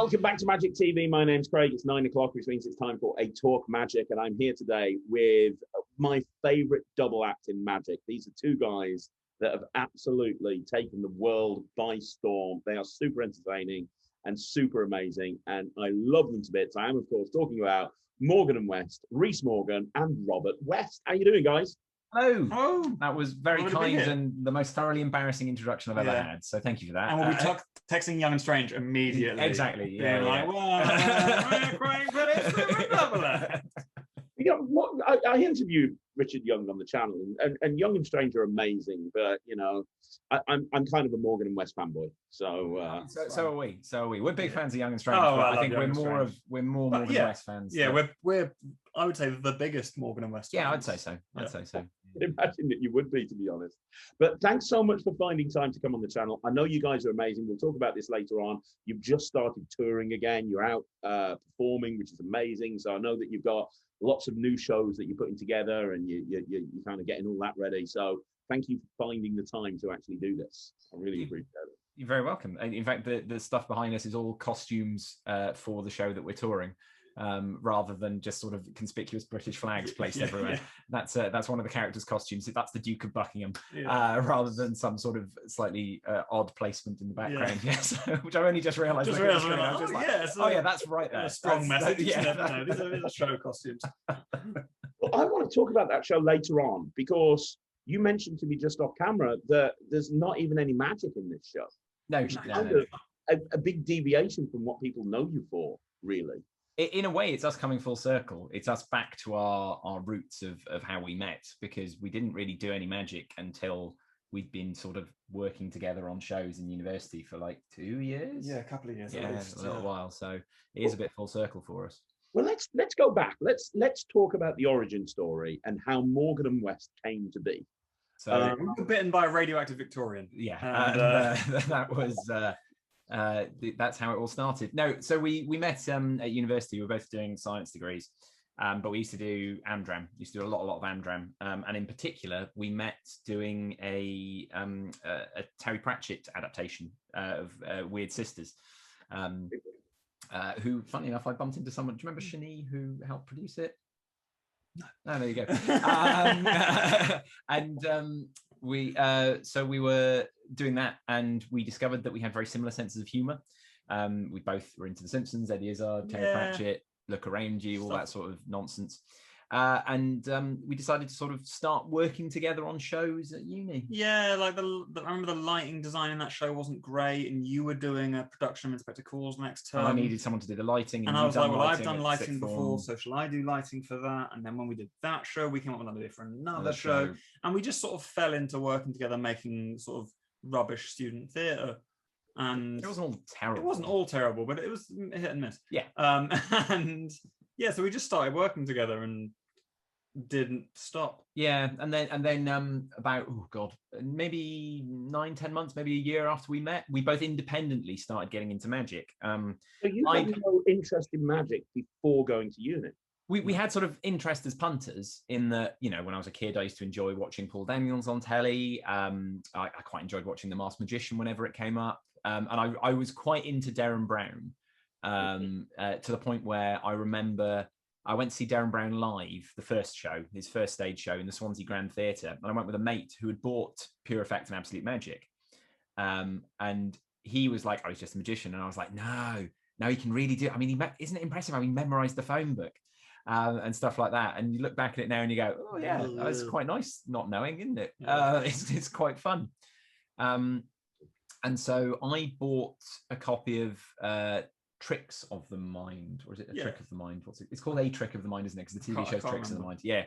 Welcome back to Magic TV. My name's Craig. It's 9 o'clock, which means it's time for a Talk Magic, and I'm here today with my favorite double act in Magic. These are two guys that have absolutely taken the world by storm. They are super entertaining and super amazing, and I love them to bits. I am, of course, talking about Morgan and West, Reese Morgan, and Robert West. How you doing, guys? Hello. Oh, that was very kind and the most thoroughly embarrassing introduction I've ever had. So thank you for that. And we'll be texting Young and Strange immediately. Exactly. Yeah. Like, well, You know, I interviewed Richard Young on the channel, and Young and Strange are amazing, but you know, I'm kind of a Morgan and West fanboy. So are we. So are we. We're big fans of Young and Strange. Oh, I think we're more Morgan and West fans. Yeah, we're I would say the biggest Morgan and West fans. Yeah, I'd say so. I'd say so. I can imagine that you would be, to be honest. But thanks so much for finding time to come on the channel. I know you guys are amazing. We'll talk about this later on. You've just started touring again. You're out performing, which is amazing. So I know that you've got lots of new shows that you're putting together, and you're kind of getting all that ready. So thank you for finding the time to actually do this. I really appreciate it. You're very welcome. In fact, the stuff behind us is all costumes for the show that we're touring. Rather than just sort of conspicuous British flags placed everywhere. That's one of the characters' costumes. That's the Duke of Buckingham, rather than some sort of slightly odd placement in the background. Yes, which I only just realised. Oh yeah, that's right there. A strong message. These are show costumes. Well, I want to talk about that show later on, because you mentioned to me just off camera that there's not even any magic in this show. No. A big deviation from what people know you for, really. In a way, it's us coming full circle. It's us back to our roots of how we met, because we didn't really do any magic until we'd been sort of working together on shows in university for like 2 years. Yeah, a couple of years. Yeah, a little while. So it is a bit full circle for us. Well, let's go back. Let's talk about the origin story and how Morgan and West came to be. So we were bitten by a radioactive Victorian. Yeah, that was. That's how it all started. No, so we met at university. We were both doing science degrees, but we used to do Amdram. Used to do a lot of Amdram, and in particular, we met doing a Terry Pratchett adaptation of Weird Sisters, who, funny enough, I bumped into someone. Do you remember Shani, who helped produce it? No, there you go. So we were doing that, and we discovered that we had very similar senses of humor. We both were into The Simpsons, Eddie Izzard, Terry Pratchett, Look Around You, all that sort of nonsense. And we decided to sort of start working together on shows at uni. Yeah, like I remember the lighting design in that show wasn't great, and you were doing a production of Inspector Calls next term. I needed someone to do the lighting. And I was like, well, I've done lighting before, so shall I do lighting for that? And then when we did that show, we came up with an idea for another show. And we just sort of fell into working together, making sort of rubbish student theatre. And it wasn't all terrible. It wasn't all terrible, but it was hit and miss. Yeah. And yeah, so we just started working together and didn't stop. Yeah, and then about maybe 9-10 months, maybe a year after we met, we both independently started getting into magic. So you had no interest in magic before going to uni? We had sort of interest as punters in that, you know, when I was a kid, I used to enjoy watching Paul Daniels on telly. I quite enjoyed watching The Masked Magician whenever it came up. And I was quite into Derren Brown to the point where I remember I went to see Derren Brown live, the first show, his first stage show in the Swansea Grand Theatre. And I went with a mate who had bought Pure Effect and Absolute Magic. And he was like, oh, he's just a magician. And I was like, no, he can really do it. I mean, isn't it impressive how he memorized the phone book and stuff like that? And you look back at it now and you go, oh, yeah, that's quite nice not knowing, isn't it? It's quite fun. And so I bought a copy of Tricks of the Mind, or is it a Trick of the Mind? It's called A Trick of the Mind, isn't it? Because the TV show's Tricks of the Mind. Yeah,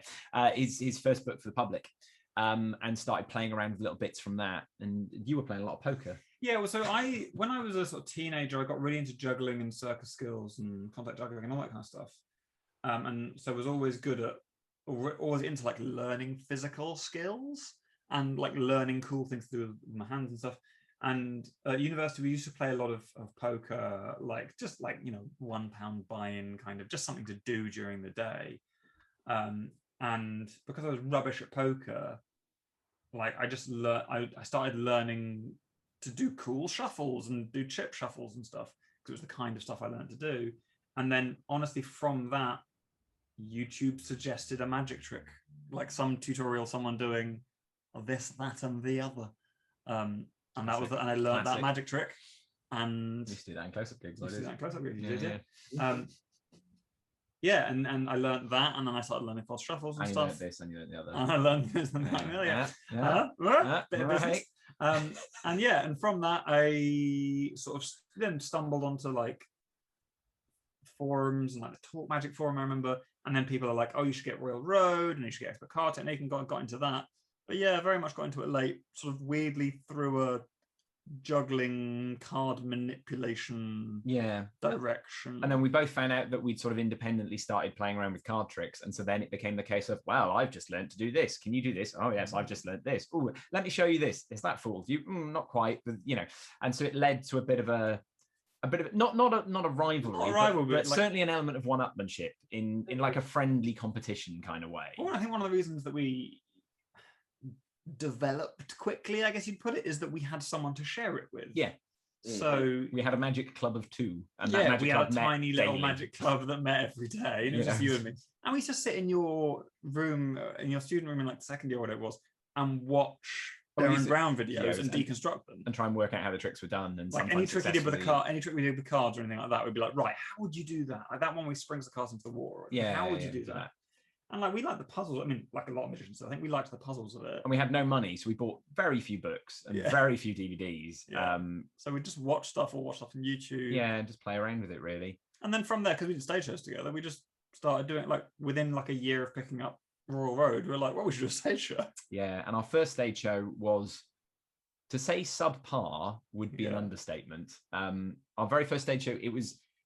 his first book for the public, and started playing around with little bits from that. And you were playing a lot of poker. Yeah, well, so when I was a sort of teenager, I got really into juggling and circus skills and contact juggling and all that kind of stuff. And so I was always always into like learning physical skills and like learning cool things to do with my hands and stuff. And at university, we used to play a lot of poker, like just like, you know, £1 buy-in, kind of just something to do during the day. And because I was rubbish at poker, like I started learning to do cool shuffles and do chip shuffles and stuff. Because because it was the kind of stuff I learned to do. And then honestly, from that, YouTube suggested a magic trick, like some tutorial, someone doing this, that, and the other. And I learned that magic trick. And you used to do that in close-up gigs. And I learned that, and then I started learning false shuffles and stuff. You learned this, and you learned the other. And I learned this and that. Bit of business. And from that, I sort of then stumbled onto like forums and like the Talk Magic forum, I remember. And then people are like, "Oh, you should get Royal Road, and you should get Expert Card Technique," and got into that. But yeah, very much got into it late, sort of weirdly through a juggling card manipulation direction. And then we both found out that we'd sort of independently started playing around with card tricks, and so then it became the case of, well, I've just learned to do this, can you do this? Oh yes, I've just learned this. Oh, let me show you this. Is that fooled you? Not quite, but and so it led to a bit of not a rivalry, but certainly an element of one-upmanship in like a friendly competition kind of way. Well, I think one of the reasons that we developed quickly, I guess you'd put it, is that we had someone to share it with. Yeah. So we had a magic club of 2, and we had a tiny little magic club that met every day, and it was just you and me. And we used to sit in your room, in your student room, in like the second year, or whatever it was, and watch Darren Brown videos and deconstruct them, and try and work out how the tricks were done. And like any trick we did with the card, any trick we did with cards or anything like that, we'd be like, right, how would you do that? Like that one where he springs the cards into the wall. How would you do that? And like we like the puzzles. I mean, like a lot of magicians, I think we liked the puzzles of it. And we had no money, so we bought very few books and very few DVDs. So we just watch stuff on YouTube. Yeah, and just play around with it, really. And then from there, because we did stage shows together, we just started doing it. Like within like a year of picking up Royal Road, we were like, well, we should do a stage show. Yeah, and our first stage show was, to say subpar would be an understatement. Our very first stage show, we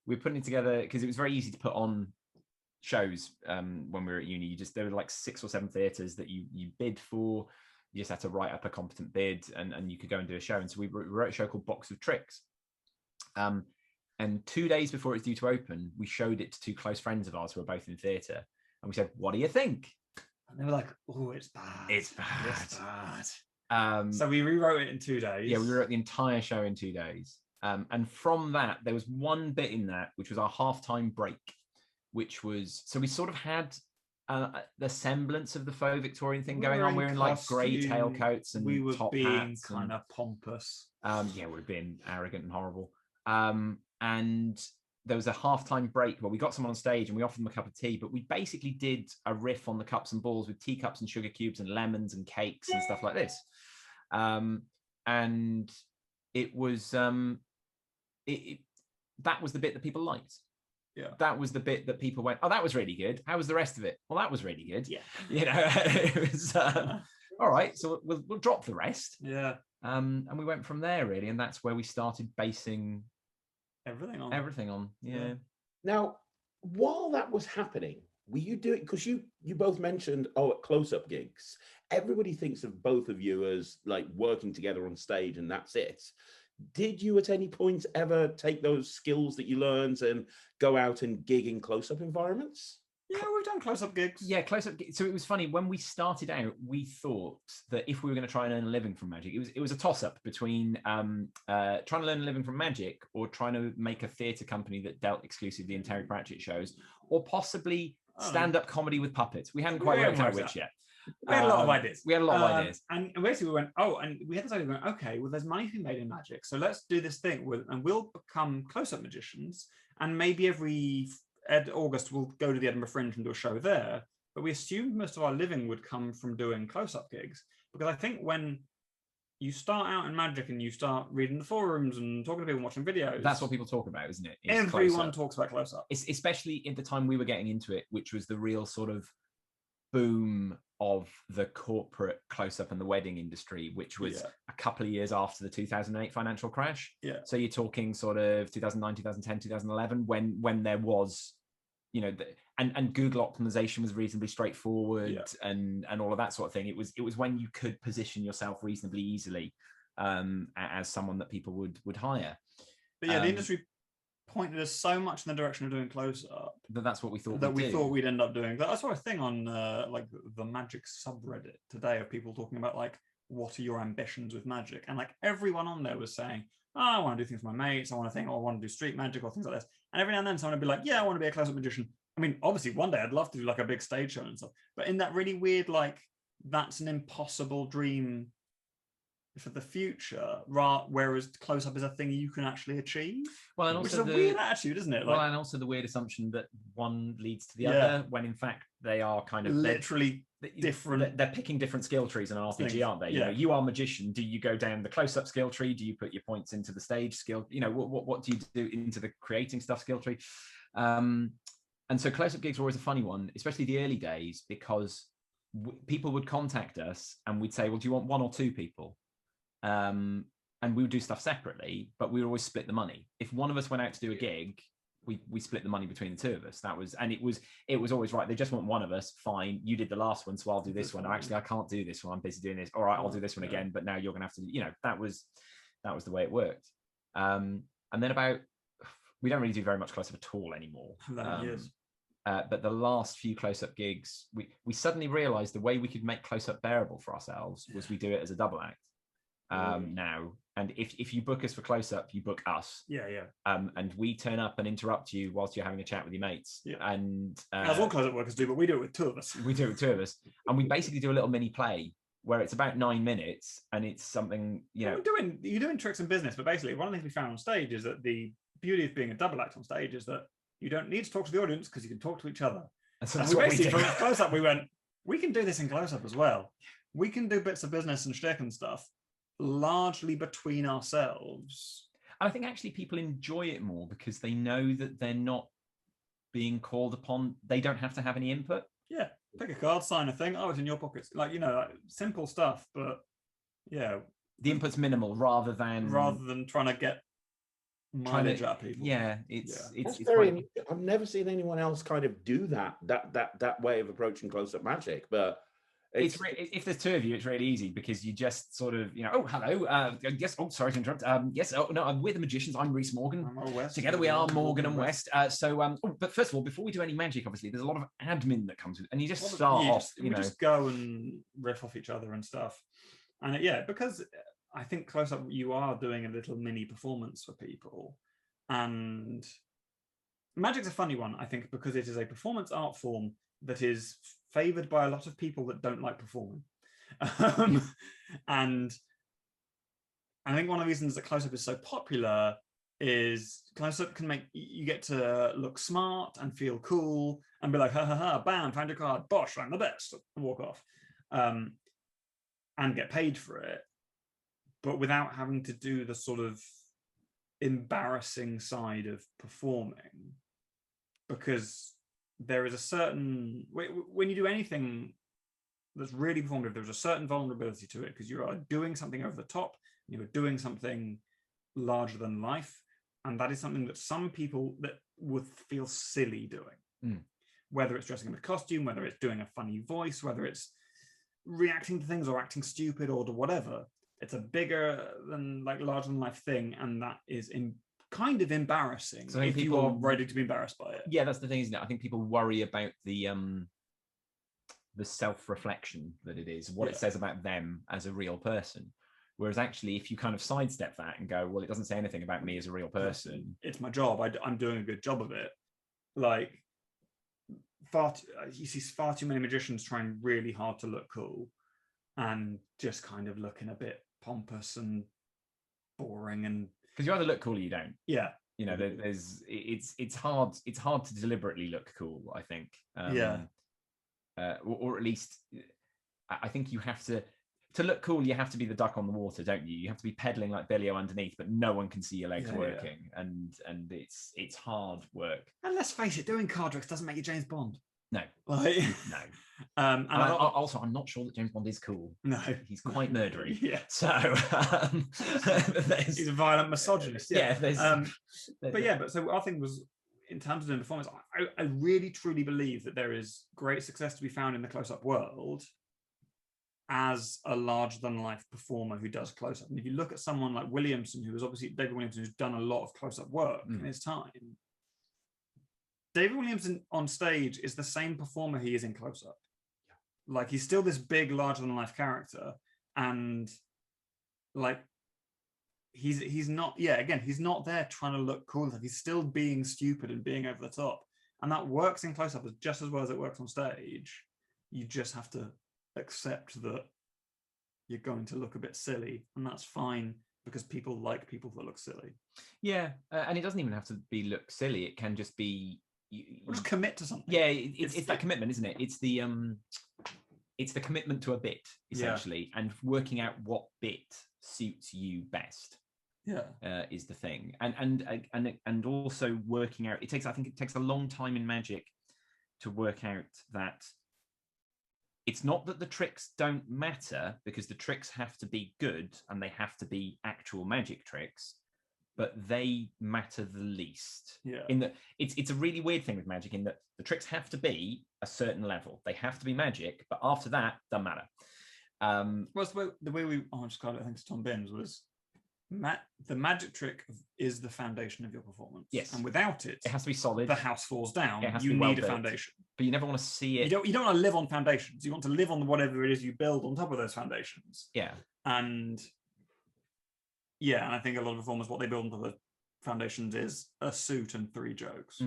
were putting it together because it was very easy to put on shows when we were at uni. There were like 6 or 7 theatres that you bid for. You just had to write up a competent bid, and you could go and do a show. And so we wrote a show called Box of Tricks. And 2 days before it was due to open, we showed it to 2 close friends of ours who were both in theatre, and we said, "What do you think?" And they were like, "Oh, it's bad. It's bad." So we rewrote it in 2 days. Yeah, we rewrote the entire show in 2 days. And from that, there was one bit in that which was our halftime break, which was, so we sort of had the semblance of the faux Victorian thing going on. We were in like grey tailcoats and we were top being hats kind of pompous. We were being arrogant and horrible. And there was a halftime break where we got someone on stage and we offered them a cup of tea, but we basically did a riff on the cups and balls with teacups and sugar cubes and lemons and cakes and stuff like this. And it was that was the bit that people liked. Yeah, that was the bit that people went, "Oh, that was really good. How was the rest of it?" "Well, that was really good." Yeah, it was all right. So we'll drop the rest. Yeah, and we went from there, really, and that's where we started basing everything on. Yeah. Now, while that was happening, were you doing, because you both mentioned at close-up gigs, everybody thinks of both of you as like working together on stage and that's it. Did you at any point ever take those skills that you learned and go out and gig in close-up environments? Yeah, we've done close-up gigs. Yeah, close-up gigs. So it was funny, when we started out, we thought that if we were going to try and earn a living from magic, it was a toss-up between trying to learn a living from magic or trying to make a theatre company that dealt exclusively in Terry Pratchett shows, or possibly stand-up comedy with puppets. We hadn't quite worked out which yet. We had a lot of ideas. And basically we went, and we had this idea, okay, well, there's money to be made in magic, so let's do this thing, and we'll become close-up magicians, and maybe every August we'll go to the Edinburgh Fringe and do a show there. But we assumed most of our living would come from doing close-up gigs, because I think when you start out in magic and you start reading the forums and talking to people and watching videos, that's what people talk about, isn't it? Everyone talks about close-up. Especially at the time we were getting into it, which was the real sort of boom of the corporate close-up and the wedding industry, which was a couple of years after the 2008 financial crash. Yeah. So you're talking sort of 2009, 2010, 2011, when there was, and Google optimization was reasonably straightforward, and all of that sort of thing. It was when you could position yourself reasonably easily as someone that people would hire. But the industry pointed us so much in the direction of doing close-up that's what we thought thought we'd end up doing. I saw a thing on like the magic subreddit today of people talking about like what are your ambitions with magic? And like everyone on there was saying, oh, I want to do things with my mates. I want to think, oh, I want to do street magic or things like this. And every now and then someone would be like, yeah, I want to be a close-up magician. I mean, obviously one day I'd love to do like a big stage show and stuff, but in that really weird, like, that's an impossible dream for the future, whereas close-up is a thing you can actually achieve. Well, and which also is a weird attitude, isn't it? Well, Like, and also the weird assumption that one leads to the other, when in fact they are kind of literally different. They're picking different skill trees in an RPG, things. aren't they? You know, you are magician. Do you go down the close-up skill tree? Do you put your points into the stage skill? You know, what do you do into the creating stuff skill tree? And so close-up gigs were always a funny one, especially the early days, because people would contact us and we'd say, well, do you want one or two people? And we would do stuff separately, but we would always split the money. If one of us went out to do a gig, we split the money between the two of us. That was, and it was always right. They just want one of us. Fine, you did the last one, so I'll do this one. Actually, I can't do this one. I'm busy doing this. All right, I'll do this one again. But now you're gonna have to. You know, that was the way it worked. And then we don't really do very much close-up at all anymore. But the last few close-up gigs, we suddenly realized the way we could make close-up bearable for ourselves was we do it as a double act. Now, and if you book us for close-up, you book us, and we turn up and interrupt you whilst you're having a chat with your mates, and as all close-up workers do, but we do it with two of us. And we basically do a little mini play where it's about 9 minutes, and it's something, you know, you're doing tricks in business, but basically one of the things we found on stage is that the beauty of being a double act on stage is that you don't need to talk to the audience because you can talk to each other. And so that's what we basically, from close-up, we went, we can do this in close-up as well. We can do bits of business and shtick and stuff largely between ourselves. I think actually people enjoy it more because they know that they're not being called upon. They don't have to have any input. Yeah, pick a card, sign a thing. Oh, it's in your pockets. Like, you know, like simple stuff, but yeah, the input's minimal rather than trying to get mileage out of people. Yeah, it's very. I've never seen anyone else kind of do that way of approaching close-up magic, but. If there's two of you, it's really easy because you just sort of, you know, oh, hello, yes, oh, sorry to interrupt, yes, oh, no, we're the magicians, I'm Rhys Morgan, together we are Morgan and West, but first of all, before we do any magic, obviously, there's a lot of admin that comes with, and you just start off, you know. just go and riff off each other and stuff, and because I think close-up, you are doing a little mini performance for people, and magic's a funny one, I think, because it is a performance art form that is favored by a lot of people that don't like performing. And I think one of the reasons that close-up is so popular is close-up can make you get to look smart and feel cool and be like, ha ha ha, bam, found your card, bosh, I'm the best, and walk off. And get paid for it, but without having to do the sort of embarrassing side of performing, because there is a certain, when you do anything that's really performative, there's a certain vulnerability to it because you are doing something over the top, you are doing something larger than life, and that is something that some people that would feel silly doing. Whether it's dressing in a costume, whether it's doing a funny voice, whether it's reacting to things or acting stupid or whatever, it's a bigger than like larger than life thing, and that is kind of embarrassing if you are ready to be embarrassed by it. Yeah, that's the thing, isn't it? I think people worry about the self-reflection that it is, what it says about them as a real person. Whereas actually, if you kind of sidestep that and go, well, it doesn't say anything about me as a real person. It's my job. I'm doing a good job of it. Like, you see far too many magicians trying really hard to look cool and just kind of looking a bit pompous and boring, and because you either look cool or you don't. Yeah, you know, it's hard to deliberately look cool, I think. Or at least I think you have to look cool, you have to be the duck on the water, don't you? You have to be pedaling like Billy-O underneath, but no one can see your legs working. And it's hard work. And let's face it, doing card tricks doesn't make you James Bond. No. Like, no. And also, I'm not sure that James Bond is cool. No. He's quite murdery. Yeah. So he's a violent misogynist. Yeah. But so our thing was, in terms of doing performance, I really truly believe that there is great success to be found in the close-up world as a larger than life performer who does close-up. And if you look at someone like Williamson, who was obviously David Williamson, who's done a lot of close-up work in his time, David Williamson on stage is the same performer he is in close-up. Like, he's still this big, larger than life character, and like he's not, yeah, again, he's not there trying to look cool. He's still being stupid and being over the top, and that works in close-up just as well as it works on stage. You just have to accept that you're going to look a bit silly, and that's fine, because people like people that look silly. Yeah, and it doesn't even have to be look silly. It can just be just commit to something. Yeah, it's that commitment, isn't it? It's the commitment to a bit, essentially, and working out what bit suits you best. Yeah, is the thing, and also working out. I think it takes a long time in magic to work out that it's not that the tricks don't matter, because the tricks have to be good and they have to be actual magic tricks, but they matter the least. Yeah. In that it's a really weird thing with magic, in that the tricks have to be a certain level. They have to be magic, but after that, doesn't matter. Well, the way we described it, I think, to Tom Binns was the magic trick is the foundation of your performance. Yes. And without it, it has to be solid. The house falls down. You need a foundation. But you never want to see it. You don't want to live on foundations. You want to live on whatever it is you build on top of those foundations. Yeah. And yeah, and I think a lot of performers, what they build on top of the foundations is a suit and 3 jokes.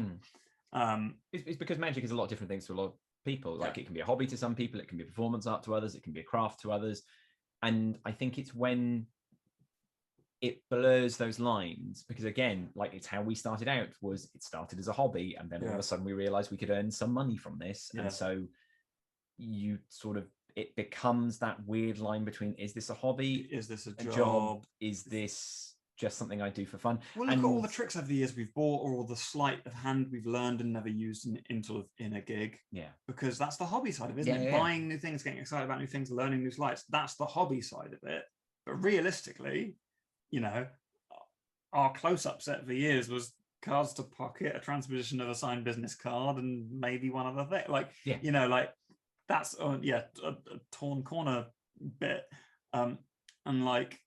It's because magic is a lot of different things to a lot of people. Like, it can be a hobby to some people, it can be a performance art to others, it can be a craft to others. And I think it's when it blurs those lines, because again, like, it's how we started out. Was it started as a hobby, and then all of a sudden we realized we could earn some money from this. And so you sort of, it becomes that weird line between, is this a hobby, is this a job, is this just something I do for fun? Well, look at all the tricks over the years we've bought, or all the sleight of hand we've learned and never used in a gig. Yeah, because that's the hobby side of it, isn't it? Buying new things, getting excited about new things, learning new sleights. That's the hobby side of it. But realistically, you know, our close-up set for years was cards to pocket, a transposition of a signed business card, and maybe one other thing. Like, you know, like that's a torn corner bit, and like,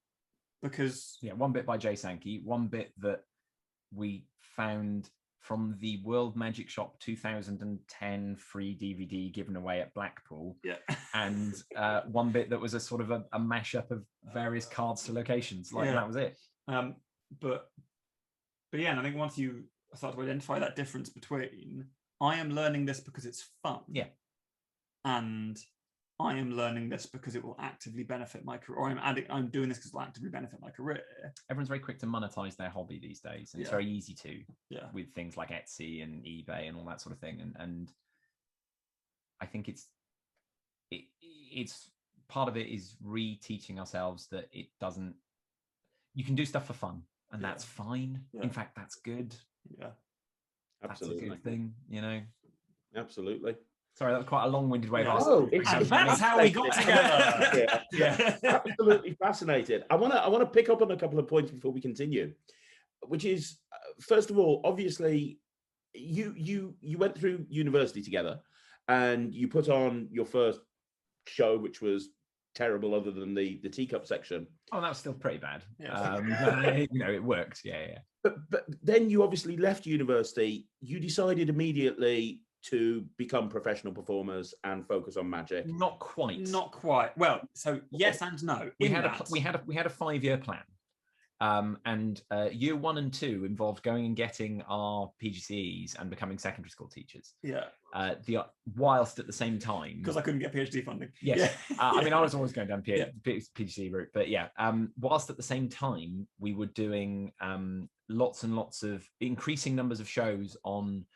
because one bit by Jay Sankey, one bit that we found from the World Magic Shop 2010 free DVD given away at Blackpool, and one bit that was a sort of a mashup of various cards to locations, like that was it. But yeah, and I think once you start to identify that difference between, I am learning this because it's fun, and I am learning this because it will actively benefit my career, or I'm doing this because it will actively benefit my career. Everyone's very quick to monetize their hobby these days, and it's very easy to, with things like Etsy and eBay and all that sort of thing. And I think it's part of it is reteaching ourselves that it doesn't. You can do stuff for fun, and that's fine. In fact, that's good. Yeah, absolutely. That's a good thing, you know. Absolutely. Sorry, that was quite a long-winded way of asking. That's how we got together. Absolutely fascinated. I want to pick up on a couple of points before we continue, which is, first of all, obviously, you went through university together, and you put on your first show, which was terrible, other than the teacup section. Oh, that was still pretty bad. You know, it worked. But then you obviously left university. You decided immediately to become professional performers and focus on magic. Not quite. Well, so yes and no. We had a 5-year plan, and year 1 and 2 involved going and getting our PGCEs and becoming secondary school teachers. Whilst at the same time, because I couldn't get PhD funding. Yes, I mean, I was always going down PGCE route, but whilst at the same time we were doing lots and lots of increasing numbers of shows on.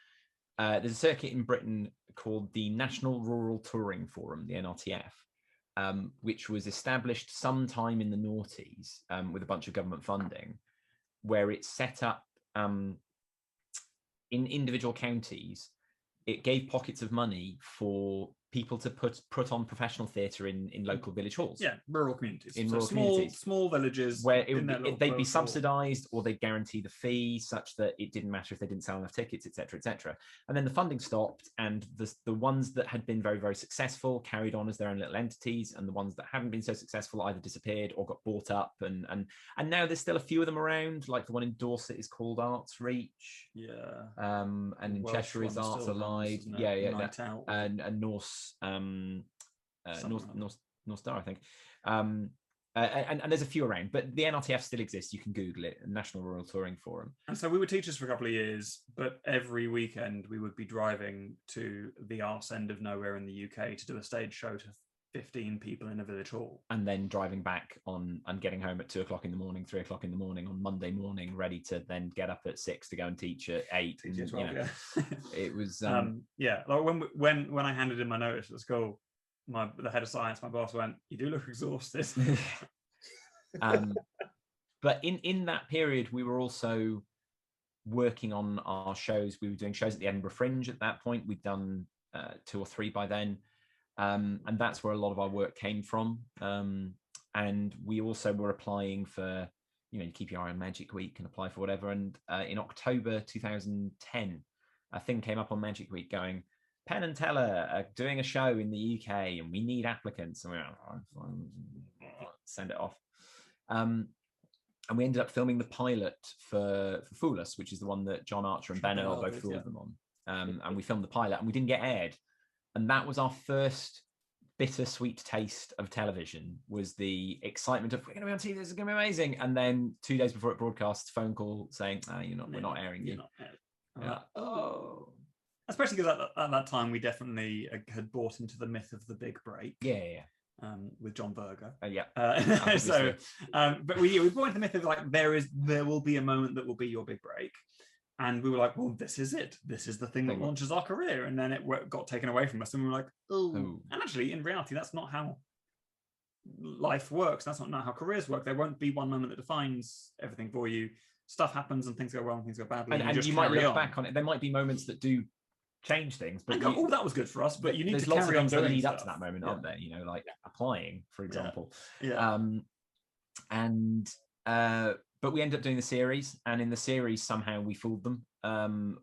There's a circuit in Britain called the National Rural Touring Forum, the NRTF, which was established sometime in the noughties with a bunch of government funding, where it set up in individual counties. It gave pockets of money for people to put on professional theatre in local village halls. Rural communities. Communities. Small villages. Where they'd be subsidised, or they'd guarantee the fee such that it didn't matter if they didn't sell enough tickets, etc., etc. And then the funding stopped, and the ones that had been very, very successful carried on as their own little entities, and the ones that hadn't been so successful either disappeared or got bought up. And now there's still a few of them around, like the one in Dorset is called Arts Reach. And in Welsh Cheshire is Arts Allied. And North Star, I think. And there's a few around, but the NRTF still exists. You can Google it, National Rural Touring Forum. And so we were teachers for a couple of years, but every weekend we would be driving to the arse end of nowhere in the UK to do a stage show to 15 people in a village hall. And then driving back on and getting home at 2 o'clock in the morning, 3 o'clock in the morning on Monday morning, ready to then get up at 6 to go and teach at 8. Teach and, at 12, yeah. It was... yeah, like when I handed in my notice at school, the head of science, my boss, went, "You do look exhausted." But in that period, we were also working on our shows. We were doing shows at the Edinburgh Fringe at that point. We'd done 2 or 3 by then. And that's where a lot of our work came from. And we also were applying for, you keep your eye on Magic Week and apply for whatever. And in October 2010, a thing came up on Magic Week going, Penn and Teller are doing a show in the UK and we need applicants. And we went, send it off. And we ended up filming the pilot for Fool Us, which is the one that John Archer and Ben Earl both fooled them on. And we filmed the pilot and we didn't get aired. And that was our first bittersweet taste of television, was the excitement of, we're going to be on TV, this is going to be amazing. And then 2 days before it broadcasts, phone call saying, we're not airing you. Yeah. Oh. Especially because at that time, we definitely had bought into the myth of the big break. Yeah. With John Berger. Yeah. But we bought into the myth of like, there will be a moment that will be your big break. And we were like, well, this is it. This is the thing that launches our career. And then it got taken away from us. And we were like, oh. And actually, in reality, that's not how life works. That's not how careers work. There won't be one moment that defines everything for you. Stuff happens and things go well and things go badly. And you might look back on it. There might be moments that do change things. But go, that was good for us. But you need to lots carry of on things that doing lead stuff. up to that moment, aren't there? Like applying, for example. Yeah. But we ended up doing the series, and in the series somehow we fooled them,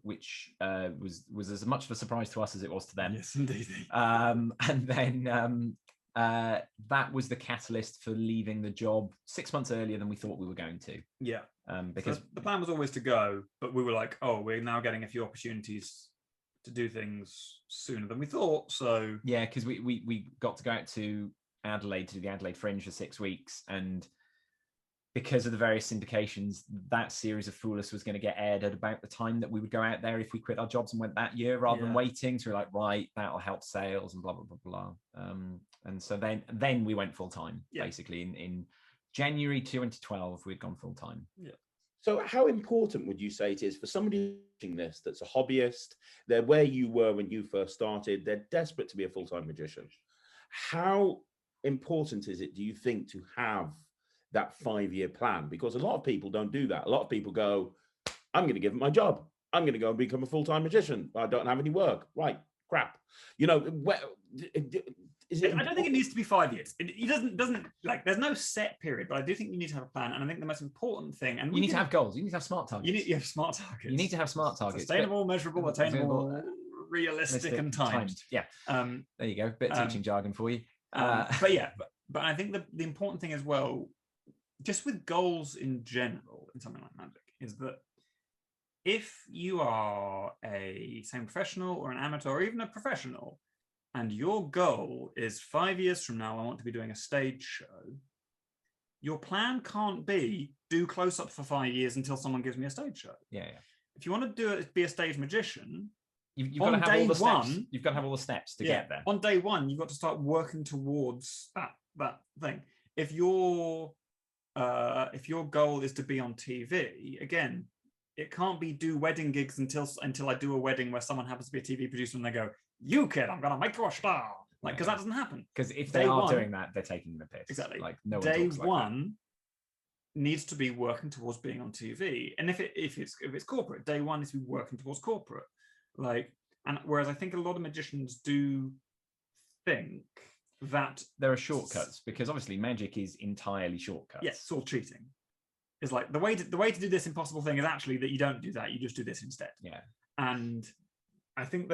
which was as much of a surprise to us as it was to them. Yes, indeed. And then that was the catalyst for leaving the job 6 months earlier than we thought we were going to. Yeah. Because so the plan was always to go, but we were like, oh, we're now getting a few opportunities to do things sooner than we thought. So yeah, because we got to go out to Adelaide to do the Adelaide Fringe for 6 weeks, and because of the various syndications, that series of Fool Us was going to get aired at about the time that we would go out there if we quit our jobs and went that year, rather than waiting. So we're like, right, that'll help sales and blah blah blah blah. And so then we went full time. Basically in January 2012, we'd gone full time. Yeah. So how important would you say it is for somebody watching this that's a hobbyist? They're where you were when you first started. They're desperate to be a full-time magician. How important is it, do you think, to have that 5-year plan? Because a lot of people don't do that. A lot of people go, I'm going to give it my job. I'm going to go and become a full-time magician. I don't have any work. Right, crap. I don't think it needs to be 5 years. It doesn't like, there's no set period, but I do think you need to have a plan. And I think the most important thing, and you need to have goals. You need to have smart targets. You have smart targets. You need to have smart targets. Sustainable, measurable, attainable, realistic, and timed. Yeah. There you go. Bit of teaching jargon for you. But I think the important thing as well, just with goals in general in something like magic, is that if you are a semi-professional or an amateur or even a professional, and your goal is 5 years from now, I want to be doing a stage show, your plan can't be do Closeup for 5 years until someone gives me a stage show. Yeah. If you want to be a stage magician, you've got to have all the steps. You've got to have all the steps to get there. On day one, you've got to start working towards that thing. If your goal is to be on TV, again, it can't be do wedding gigs until I do a wedding where someone happens to be a TV producer and they go, you kid, I'm gonna make you a star. Like, because that doesn't happen. Because if they are doing that, they're taking the piss. Exactly. Like no one day talks like one needs to be working towards being on TV. And if it's corporate, day one needs to be working towards corporate. Like, and whereas I think a lot of magicians do think that there are shortcuts, because obviously magic is entirely shortcuts. Yes, it's all cheating. It's like the way to do this impossible thing is actually that you don't do that, you just do this instead. Yeah. And I think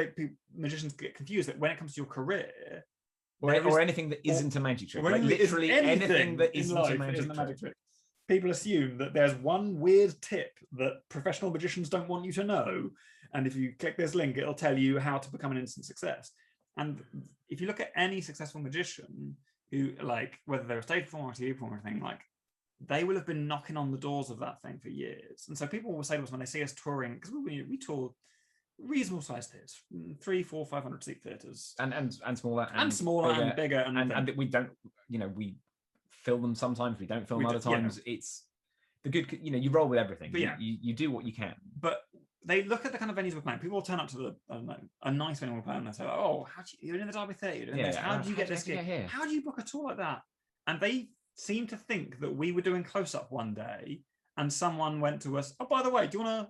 magicians get confused that when it comes to your career, or anything that isn't a magic trick, like literally anything that isn't a magic trick. People assume that there's one weird tip that professional magicians don't want you to know, and if you click this link, it'll tell you how to become an instant success. And if you look at any successful magician, who, like, whether they're a stage performer or a TV performer or anything, like, they will have been knocking on the doors of that thing for years. And so people will say to us when they see us touring, because we tour reasonable sized theatres, 300, 400, 500 seat theatres, and smaller and bigger and we don't, we fill them sometimes, we don't film other times. It's the good, you roll with everything. But you do what you can. But they look at the kind of venues we're playing. People will turn up to the, I don't know, a nice venue we're playing, and they say, "Oh, you're in the Derby Theatre, you're doing this. How do you get this gig? How do you book a tour like that?" And they seem to think that we were doing Closeup one day, and someone went to us, "Oh, by the way, do you want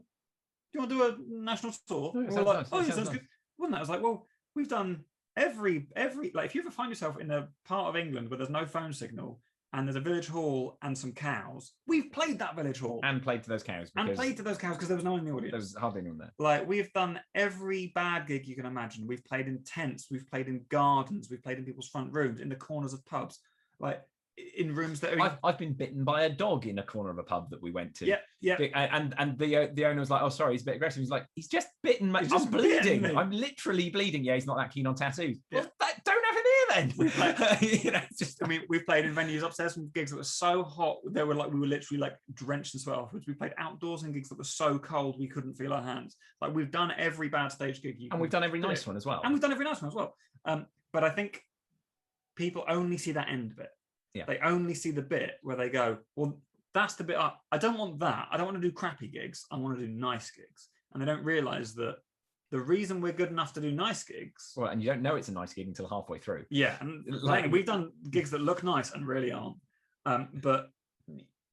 to do a national tour?" No, we're like, "Oh, yeah, sounds good." Wouldn't that? I was like, "Well, we've done every like, if you ever find yourself in a part of England where there's no phone signal and there's a village hall and some cows, we've played that village hall and played to those cows because there was no one in the audience. There was hardly anyone there. Like, we've done every bad gig you can imagine. We've played in tents, we've played in gardens, we've played in people's front rooms, in the corners of pubs, like in rooms that are... I've been bitten by a dog in a corner of a pub that we went to. Yeah. And the owner was like, "Oh, sorry, he's a bit aggressive." He's like, "He's just bitten me. I'm bleeding. I'm literally bleeding." Yeah, he's not that keen on tattoos. Yeah. Well, don't have him here then. I mean, we've played in venues upstairs from gigs that were so hot, we were literally like drenched in sweat afterwards. We played outdoors in gigs that were so cold we couldn't feel our hands. Like, we've done every bad stage gig and we've done every nice one as well. But I think people only see that end of it. Yeah. They only see the bit where they go, "Well, that's the bit I don't want that. I don't want to do crappy gigs. I want to do nice gigs." And they don't realize that the reason we're good enough to do nice gigs... Well, and you don't know it's a nice gig until halfway through. Yeah, and like, we've done gigs that look nice and really aren't. But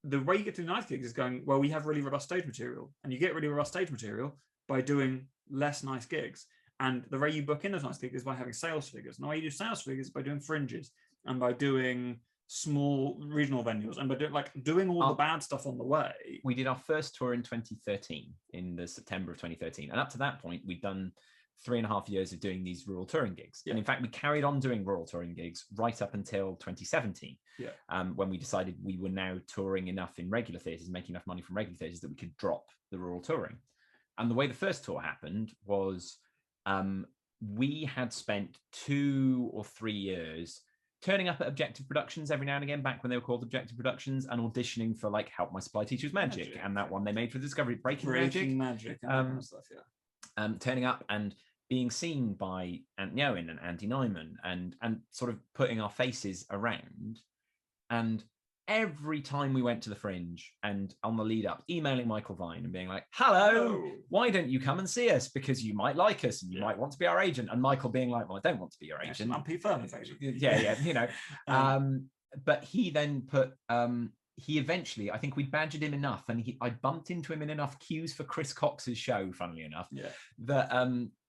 the way you get to nice gigs is going, well, we have really robust stage material. And you get really robust stage material by doing less nice gigs. And the way you book in those nice gigs is by having sales figures. And the way you do sales figures is by doing fringes and by doing small regional venues and by doing all the bad stuff on the way. We did our first tour in 2013, in the September of 2013, and up to that point we'd done 3.5 years of doing these rural touring gigs. And in fact, we carried on doing rural touring gigs right up until 2017, when we decided we were now touring enough in regular theatres, making enough money from regular theatres, that we could drop the rural touring. And the way the first tour happened was we had spent 2 or 3 years turning up at Objective Productions every now and again, back when they were called Objective Productions, and auditioning for, like, Help My Supply Teacher's Magic, and that one they made for Discovery, Breaking Magic, and stuff, turning up and being seen by Anthony Owen and Andy Nyman, and sort of putting our faces around. And every time we went to the Fringe, and on the lead up, emailing Michael Vine and being like, "Hello, why don't you come and see us? Because you might like us and you might want to be our agent." And Michael being like, "Well, I don't want to be your agent. I'm Pete Furman's agent." Yeah. But he then put, he eventually, I think we badgered him enough, and I bumped into him in enough queues for Chris Cox's show, funnily enough, that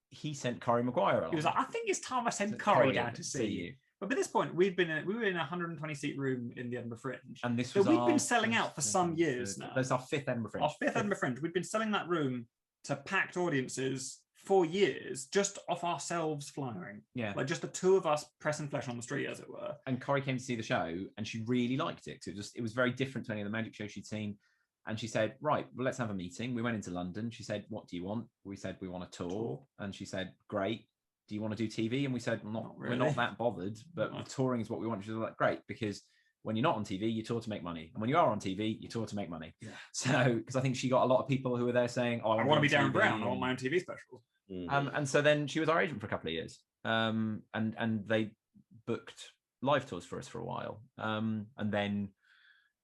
he sent Corey Maguire along. He was like, "I think it's time I sent Corey down to see you." But by this point, we were in a 120 seat room in the Edinburgh Fringe, and this was we'd been selling out for some years now. That's our 5th Edinburgh Fringe. Edinburgh Fringe. We'd been selling that room to packed audiences for years, just off ourselves flyering. Yeah, like just the two of us pressing flesh on the street, as it were. And Corey came to see the show, and she really liked it. It was very different to any of the magic shows she'd seen. And she said, "Right, well, let's have a meeting." We went into London. She said, "What do you want?" We said, "We want a tour." And she said, "Great. Do you want to do TV?" And we said, "Well, not really. We're not that bothered, but touring is what we want." She was like, "Great, because when you're not on TV, you tour to make money. And when you are on TV, you tour to make money." Yeah. So, because I think she got a lot of people who were there saying, "Oh, I want to be Darren Brown. I want my own TV special." And so then she was our agent for a couple of years. And they booked live tours for us for a while. And then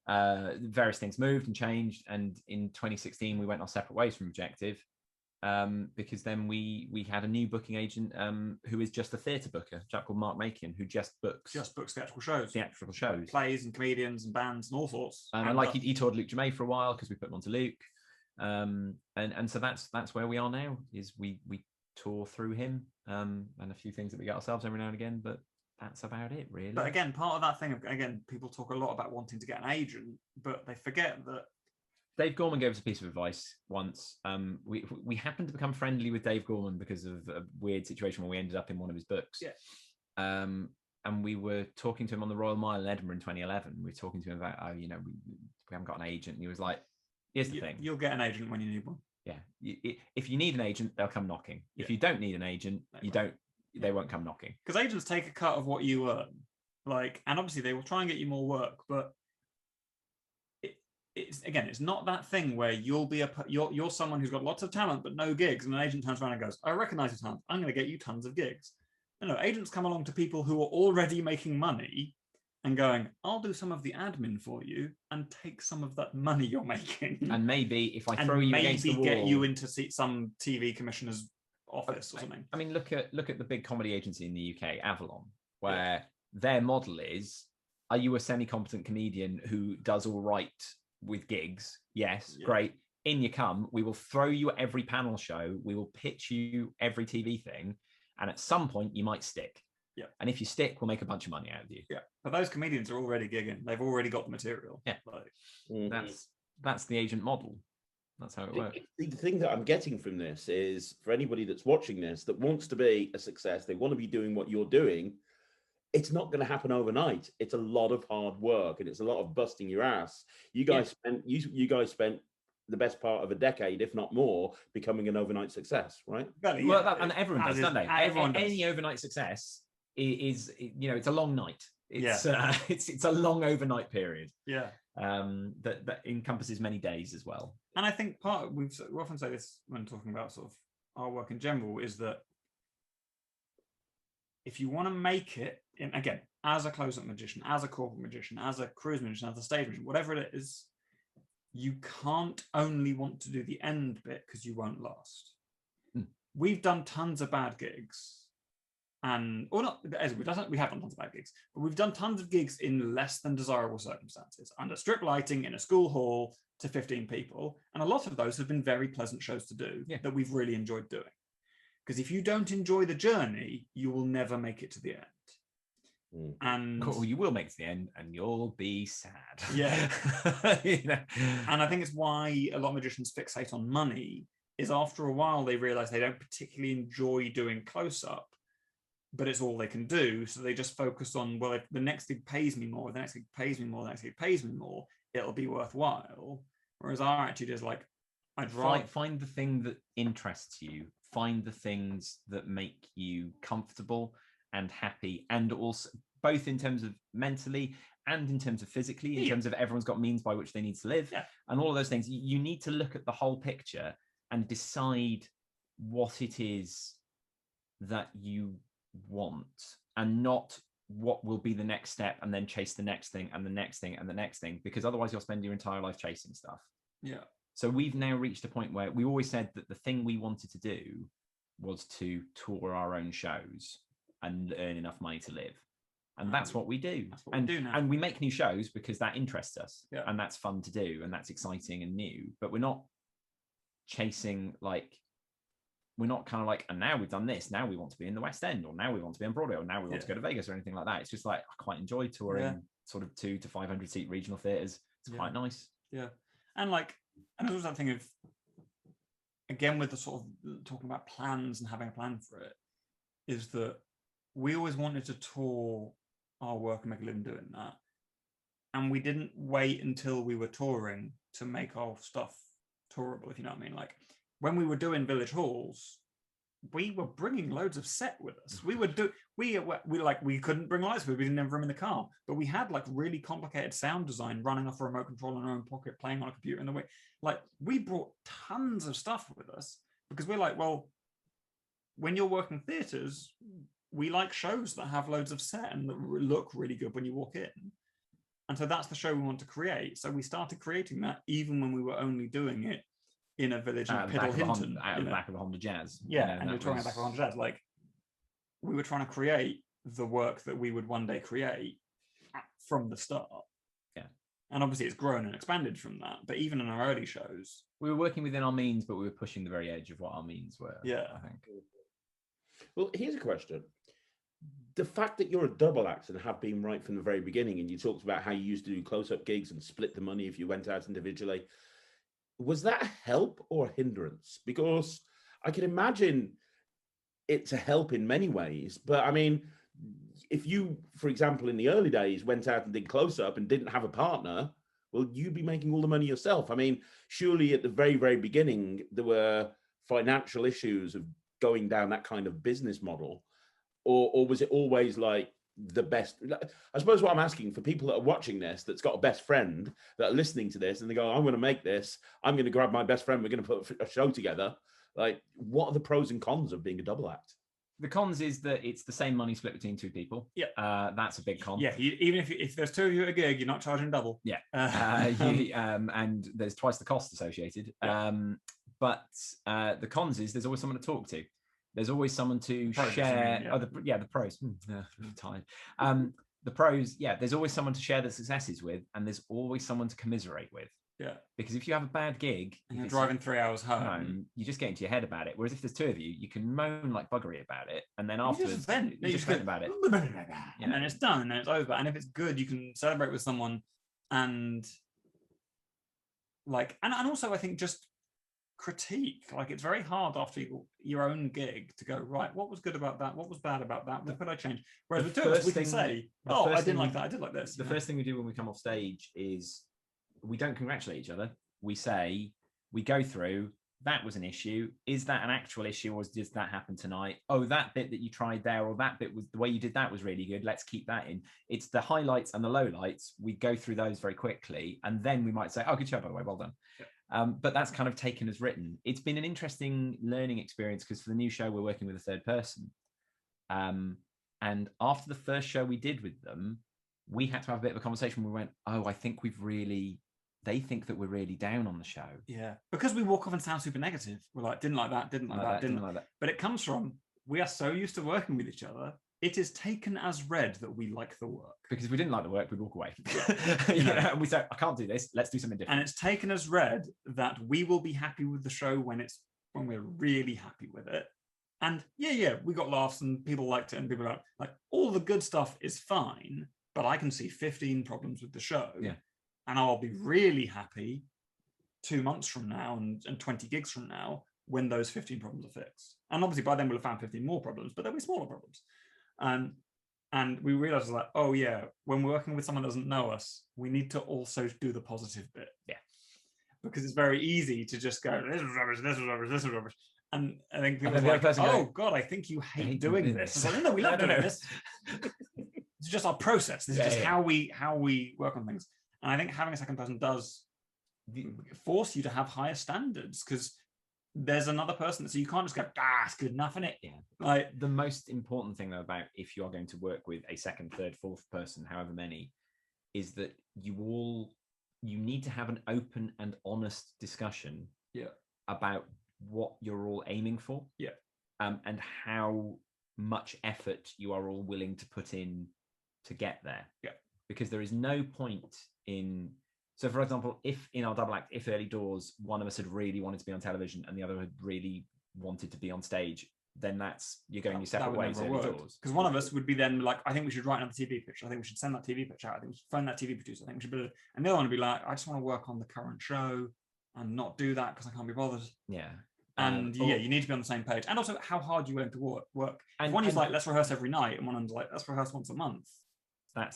various things moved and changed. And in 2016, we went our separate ways from Objective. Because then we had a new booking agent who is just a theatre booker, a chap called Mark Makian, who just books theatrical shows, plays and comedians and bands and all sorts. And like he toured Luke Jamay for a while because we put him onto Luke, and so that's where we are now. Is we tour through him, and a few things that we get ourselves every now and again, but that's about it, really. But again, part of that thing, people talk a lot about wanting to get an agent, but they forget that Dave Gorman gave us a piece of advice once. We happened to become friendly with Dave Gorman because of a weird situation where we ended up in one of his books. Yeah. And we were talking to him on the Royal Mile in Edinburgh in 2011. We were talking to him about, we haven't got an agent. And he was like, "Here's the thing. You'll get an agent when you need one." Yeah. If you need an agent, they'll come knocking. If you don't need an agent, they won't come knocking. Because agents take a cut of what you earn. Like, and obviously they will try and get you more work, but it's not that thing where you're someone who's got lots of talent but no gigs, and an agent turns around and goes, I recognize your talent, I'm going to get you tons of gigs. No, agents come along to people who are already making money and going, I'll do some of the admin for you and take some of that money you're making. And maybe if I throw you against the wall, get you into some TV commissioner's office or something. I mean, look at the big comedy agency in the UK, Avalon, where their model is, are you a semi-competent comedian who does all right with gigs? Yes, great. In you come. We will throw you at every panel show. We will pitch you every TV thing. And at some point, you might stick. Yeah. And if you stick, we'll make a bunch of money out of you. Yeah. But those comedians are already gigging. They've already got the material. Yeah. That's the agent model. That's how it works. The thing that I'm getting from this is, for anybody that's watching this that wants to be a success, they want to be doing what you're doing, it's not going to happen overnight. It's a lot of hard work, and it's a lot of busting your ass. You guys spent the best part of a decade, if not more, becoming an overnight success, right? And everyone does, don't they? Everyone does. Any overnight success is it's a long night. It's it's a long overnight period. Yeah. That encompasses many days as well. And I think we often say this when talking about sort of our work in general, is that if you want to make it, again, as a close-up magician, as a corporate magician, as a cruise magician, as a stage magician, whatever it is, you can't only want to do the end bit because you won't last. We've done tons of bad gigs, we have done tons of bad gigs, but we've done tons of gigs in less than desirable circumstances, under strip lighting in a school hall to 15 people, and a lot of those have been very pleasant shows to do that we've really enjoyed doing. Because if you don't enjoy the journey, you will never make it to the end. And you will make it to the end, and you'll be sad. Yeah. And I think it's why a lot of magicians fixate on money, is after a while they realize they don't particularly enjoy doing close-up, but it's all they can do. So they just focus on, well, if the next gig pays me more, the next gig pays me more, the next gig pays me more, it'll be worthwhile. Whereas our attitude is like, I'd rather find the thing that interests you, find the things that make you comfortable and happy, and also both in terms of mentally and in terms of physically, in terms of everyone's got means by which they need to live, and all of those things. You need to look at the whole picture and decide what it is that you want, and not what will be the next step, and then chase the next thing and the next thing and the next thing, because otherwise you'll spend your entire life chasing stuff. Yeah. So we've now reached a point where we always said that the thing we wanted to do was to tour our own shows and earn enough money to live. And that's what we do. That's what we do now. And we make new shows because that interests us, yeah. and that's fun to do, and that's exciting and new. But we're not chasing, like, we're not kind of like, and now we've done this, now we want to be in the West End, or now we want to be on Broadway, or now we want to go to Vegas, or anything like that. It's just like, I quite enjoy touring sort of 200 to 500 seat regional theatres. It's quite nice. Yeah. And like, and there was that thing of, again, with the sort of talking about plans and having a plan for it, is that we always wanted to tour our work and make a living doing that. And we didn't wait until we were touring to make our stuff tourable, if you know what I mean. Like, when we were doing village halls, we were bringing loads of set with us. We couldn't bring lights, we didn't have room in the car, but we had like really complicated sound design running off a remote control in our own pocket, playing on a computer in the way. Like, we brought tons of stuff with us because we're like, well, when you're working theaters, we like shows that have loads of set and that look really good when you walk in. And so that's the show we want to create. So we started creating that even when we were only doing it in a village in Piddle Hinton. Out of the back of a Honda Jazz. Yeah, and you're talking about back of a Honda Jazz. Like, we were trying to create the work that we would one day create from the start. Yeah. And obviously it's grown and expanded from that. But even in our early shows, we were working within our means, but we were pushing the very edge of what our means were. Yeah. I think. Well, here's a question. The fact that you're a double act and have been right from the very beginning, and you talked about how you used to do close-up gigs and split the money if you went out individually, was that a help or a hindrance? Because I can imagine it's a help in many ways, but I mean, if you, for example, in the early days went out and did close-up and didn't have a partner, well, you'd be making all the money yourself. I mean, surely at the very, very beginning, there were financial issues of going down that kind of business model. Or was it always like, the best. I suppose what I'm asking for people that are watching this, that's got a best friend that are listening to this, and they go, I'm going to make this. I'm going to grab my best friend. We're going to put a show together. Like, what are the pros and cons of being a double act? The cons is that it's the same money split between two people. Yeah, that's a big con. Yeah, even if there's two of you at a gig, you're not charging double. Yeah, and there's twice the cost associated. Yeah. But the cons is there's always someone to talk to. There's always someone to Pros, share. I mean, The pros. I'm tired. The pros, there's always someone to share the successes with, and there's always someone to commiserate with. Yeah. Because if you have a bad gig, and you're driving 3 hours home, you just get into your head about it. Whereas if there's two of you, you can moan like buggery about it, and then afterwards you just vent about it, and then it's done, and then it's over. And if it's good, you can celebrate with someone, and and also I think just critique. Like, it's very hard after your own gig to go, right, what was good about that? What was bad about that? What could I change? Whereas with two of us, we can say, I didn't like that. I did like this. The first thing we do when we come off stage is we don't congratulate each other. We say, we go through, that was an issue. Is that an actual issue, or does that happen tonight? Oh, that bit that you tried there, or that bit was the way you did that was really good. Let's keep that in. It's the highlights and the lowlights. We go through those very quickly, and then we might say, oh, good job, by the way, well done. Yeah. But that's kind of taken as written. It's been an interesting learning experience because for the new show, we're working with a third person. And after the first show we did with them, we had to have a bit of a conversation. We went, oh, I think they think that we're really down on the show. Yeah, because we walk off and sound super negative. We're like, didn't like that, didn't like that, didn't like that. But it comes from, we are so used to working with each other, it is taken as read that we like the work. Because if we didn't like the work, we'd walk away. And we say, I can't do this, let's do something different. And it's taken as read that we will be happy with the show when we're really happy with it. And we got laughs and people liked it, and people are like, all the good stuff is fine, but I can see 15 problems with the show. Yeah. And I'll be really happy 2 months from now and 20 gigs from now when those 15 problems are fixed. And obviously by then we'll have found 15 more problems, but there'll be smaller problems. And we realized, like, oh yeah, when we're working with someone who doesn't know us, we need to also do the positive bit. Yeah. Because it's very easy to just go, this is rubbish, this is rubbish, this is rubbish. And I think people are like, oh God, I think you hate doing this. Like, no, we love doing this. It's just our process. This is just how we work on things. And I think having a second person does force you to have higher standards, because there's another person, so you can't just go, it's good enough, isn't it? Yeah. Like, the most important thing though about if you are going to work with a second, third, fourth person, however many, is that you need to have an open and honest discussion about what you're all aiming for. Yeah. And how much effort you are all willing to put in to get there. Yeah. Because there is no point in, so for example, if in our double act, if early doors, one of us had really wanted to be on television and the other had really wanted to be on stage, then you're going your separate ways early doors. Because one of us would be then like, I think we should write another TV pitch. I think we should send that TV pitch out. I think we should phone that TV producer. I think we should build it. And the other one would be like, I just want to work on the current show and not do that because I can't be bothered. Yeah. And you need to be on the same page. And also how hard you're willing to work. And one is like, let's rehearse every night, and one is like, let's rehearse once a month.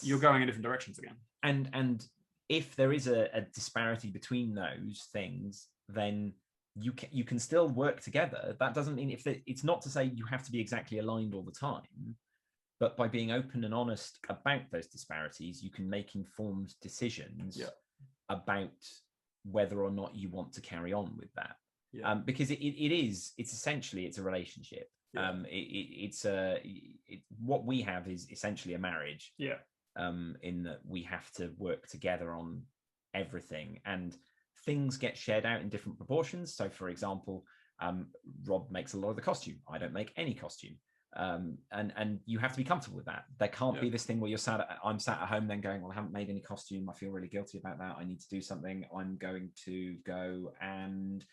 You're going in different directions again. And if there is a disparity between those things, then you can still work together. That doesn't mean it's not to say you have to be exactly aligned all the time, but by being open and honest about those disparities, you can make informed decisions about whether or not you want to carry on with that. Yeah. Because it's essentially a relationship. Yeah. What we have is essentially a marriage. Yeah. In that we have to work together on everything, and things get shared out in different proportions. So, for example, Rob makes a lot of the costume. I don't make any costume. And you have to be comfortable with that. There can't be this thing where I'm sat at home then going, well, I haven't made any costume. I feel really guilty about that. I need to do something. I'm going to go and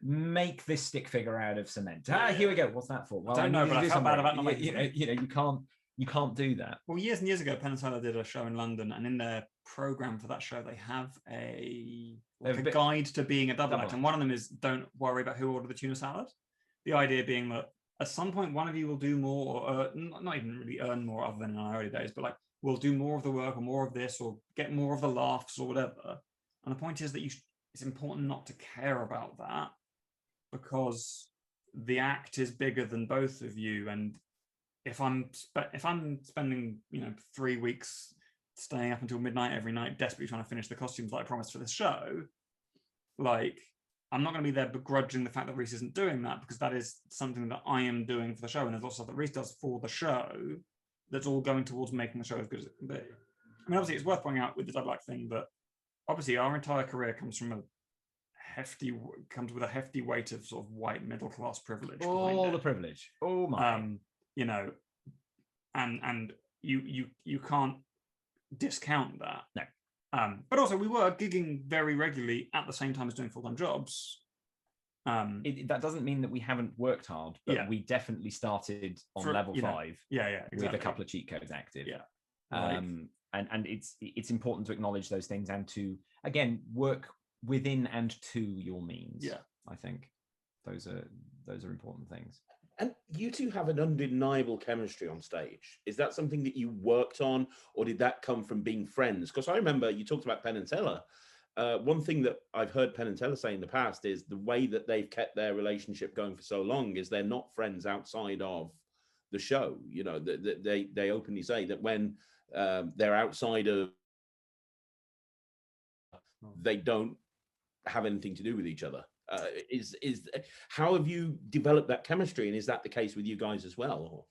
make this stick figure out of cement. Here we go. What's that for? Well, I don't know, but I felt bad about not making it. You can't do that. Well, years and years ago, Penn and Teller did a show in London, and in their program for that show, they have a guide to being a double act. And one of them is, don't worry about who ordered the tuna salad. The idea being that at some point, one of you will do more, or not even really earn more other than in our early days, but like, we'll do more of the work or more of this or get more of the laughs or whatever. And the point is that it's important not to care about that, because the act is bigger than both of you. And if I'm spending 3 weeks staying up until midnight every night, desperately trying to finish the costumes that I promised for this show, like I'm not going to be there begrudging the fact that Reese isn't doing that, because that is something that I am doing for the show, and there's lots of stuff that Reese does for the show that's all going towards making the show as good as it can be. I mean, obviously, it's worth pointing out with the double act thing that obviously our entire career comes with a hefty weight of sort of white middle class privilege. All the privilege. Oh my. And you can't discount that. No. But also, we were gigging very regularly at the same time as doing full-time jobs. That doesn't mean that we haven't worked hard, but we definitely started on level 5. Exactly. With a couple of cheat codes active. Yeah. And it's important to acknowledge those things and to, again, work within and to your means. Yeah. I think those are important things. And you two have an undeniable chemistry on stage. Is that something that you worked on, or did that come from being friends? Because I remember you talked about Penn and Teller. One thing that I've heard Penn and Teller say in the past is the way that they've kept their relationship going for so long is they're not friends outside of the show. You know, they openly say that when they're outside of, they don't have anything to do with each other. How have you developed that chemistry, and is that the case with you guys as well? Or?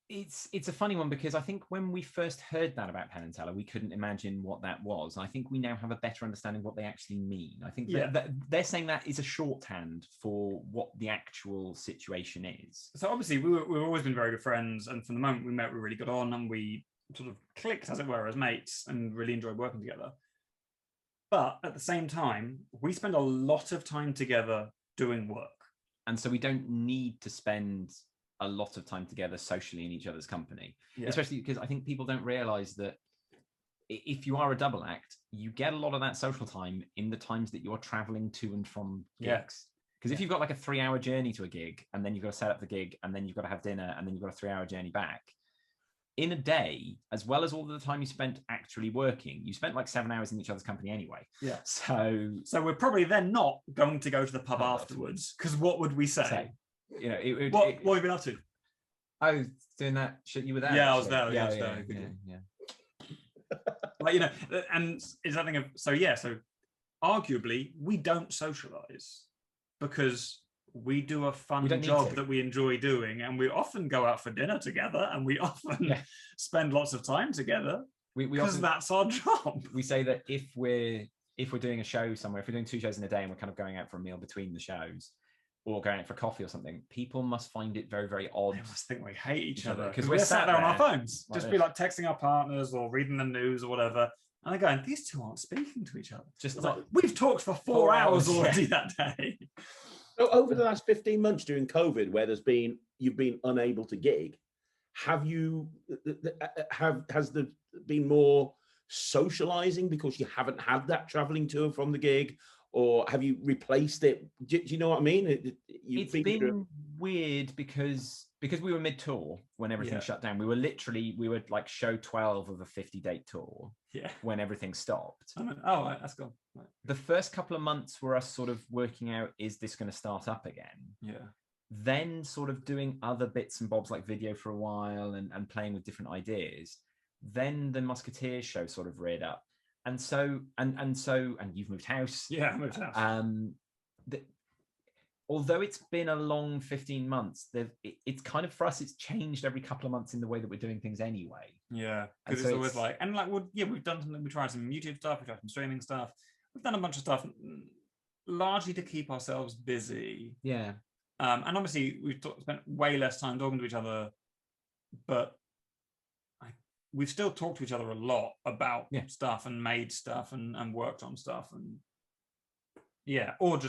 It's a funny one, because I think when we first heard that about Penn and Teller, we couldn't imagine what that was. I think we now have a better understanding what they actually mean. I think that they're saying that is a shorthand for what the actual situation is. So obviously we've always been very good friends, and from the moment we met, we really got on, and we sort of clicked, as it were, as mates, and really enjoyed working together. But at the same time, we spend a lot of time together doing work. And so we don't need to spend a lot of time together socially in each other's company, especially because I think people don't realize that if you are a double act, you get a lot of that social time in the times that you're traveling to and from gigs. Because if you've got like a 3-hour journey to a gig, and then you've got to set up the gig, and then you've got to have dinner, and then you've got a 3-hour journey back, in a day, as well as all the time you spent actually working, you spent like 7 hours in each other's company anyway. Yeah. So we're probably then not going to go to the pub afterwards, because what would we say? You know, what have you been up to? I was doing that shit. You were there. Yeah, actually. I was there. Yeah. Like, and is that thing of so arguably we don't socialize because we do a fun job that we enjoy doing, and we often go out for dinner together, and we often spend lots of time together because that's our job. We say that if we're doing a show somewhere, if we're doing 2 shows in a day and we're kind of going out for a meal between the shows or going out for coffee or something, people must find it very, very odd. They must think we hate each other because we're sat there on our phones, like just be like texting our partners or reading the news or whatever. And they're going, these two aren't speaking to each other. Just like, we've talked for 4 hours already that day. So over the last 15 months during COVID, where you've been unable to gig, has there been more socializing because you haven't had that traveling to and from the gig, or have you replaced it? Do you know what I mean? It's been weird because we were mid-tour when everything shut down. We were like show 12 of a 50-date tour when everything stopped. Right, that's gone. Right. The first couple of months were us sort of working out, is this going to start up again? Yeah. Then sort of doing other bits and bobs like video for a while and playing with different ideas. Then the Musketeers show sort of reared up. And so you've moved house. Yeah, I moved house. Although it's been a long 15 months, it's kind of, for us, it's changed every couple of months in the way that we're doing things anyway. Yeah, because it's always like, and like, we've done something, we tried some YouTube stuff, we tried some streaming stuff, we've done a bunch of stuff, largely to keep ourselves busy. Yeah. And obviously we've spent way less time talking to each other, but we've still talked to each other a lot about stuff and made stuff and worked on stuff and or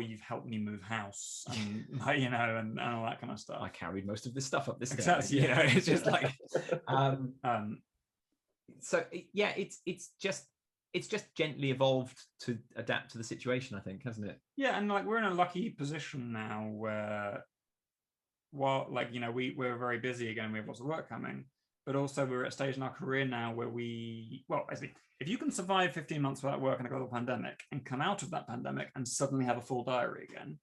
you've helped me move house and and all that kind of stuff. I carried most of this stuff up this exactly. It's just like it's just gently evolved to adapt to the situation, I think, hasn't it? Yeah, and like we're in a lucky position now where we're very busy again, we have lots of work coming, but also we're at a stage in our career now where basically, if you can survive 15 months without work in a global pandemic and come out of that pandemic and suddenly have a full diary again,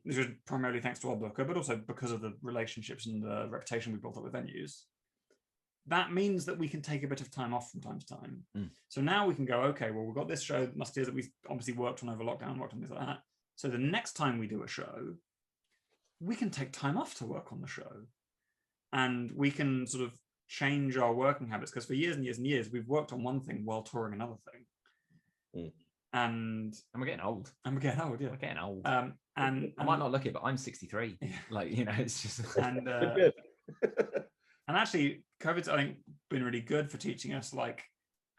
This was primarily thanks to our booker, but also because of the relationships and the reputation we built up with venues. That means that we can take a bit of time off from time to time. So now we can go, okay, well, we've got this show, Musketeers, that we've obviously worked on over lockdown, worked on things like that. So the next time we do a show, we can take time off to work on the show. And we can sort of change our working habits, because for years and years and years, we've worked on one thing while touring another thing. And we're getting old. And we're getting old, yeah. We're getting old. And I might not look it, but I'm 63. Yeah. Like, you know, it's just... And actually, COVID's, I think, been really good for teaching us, like,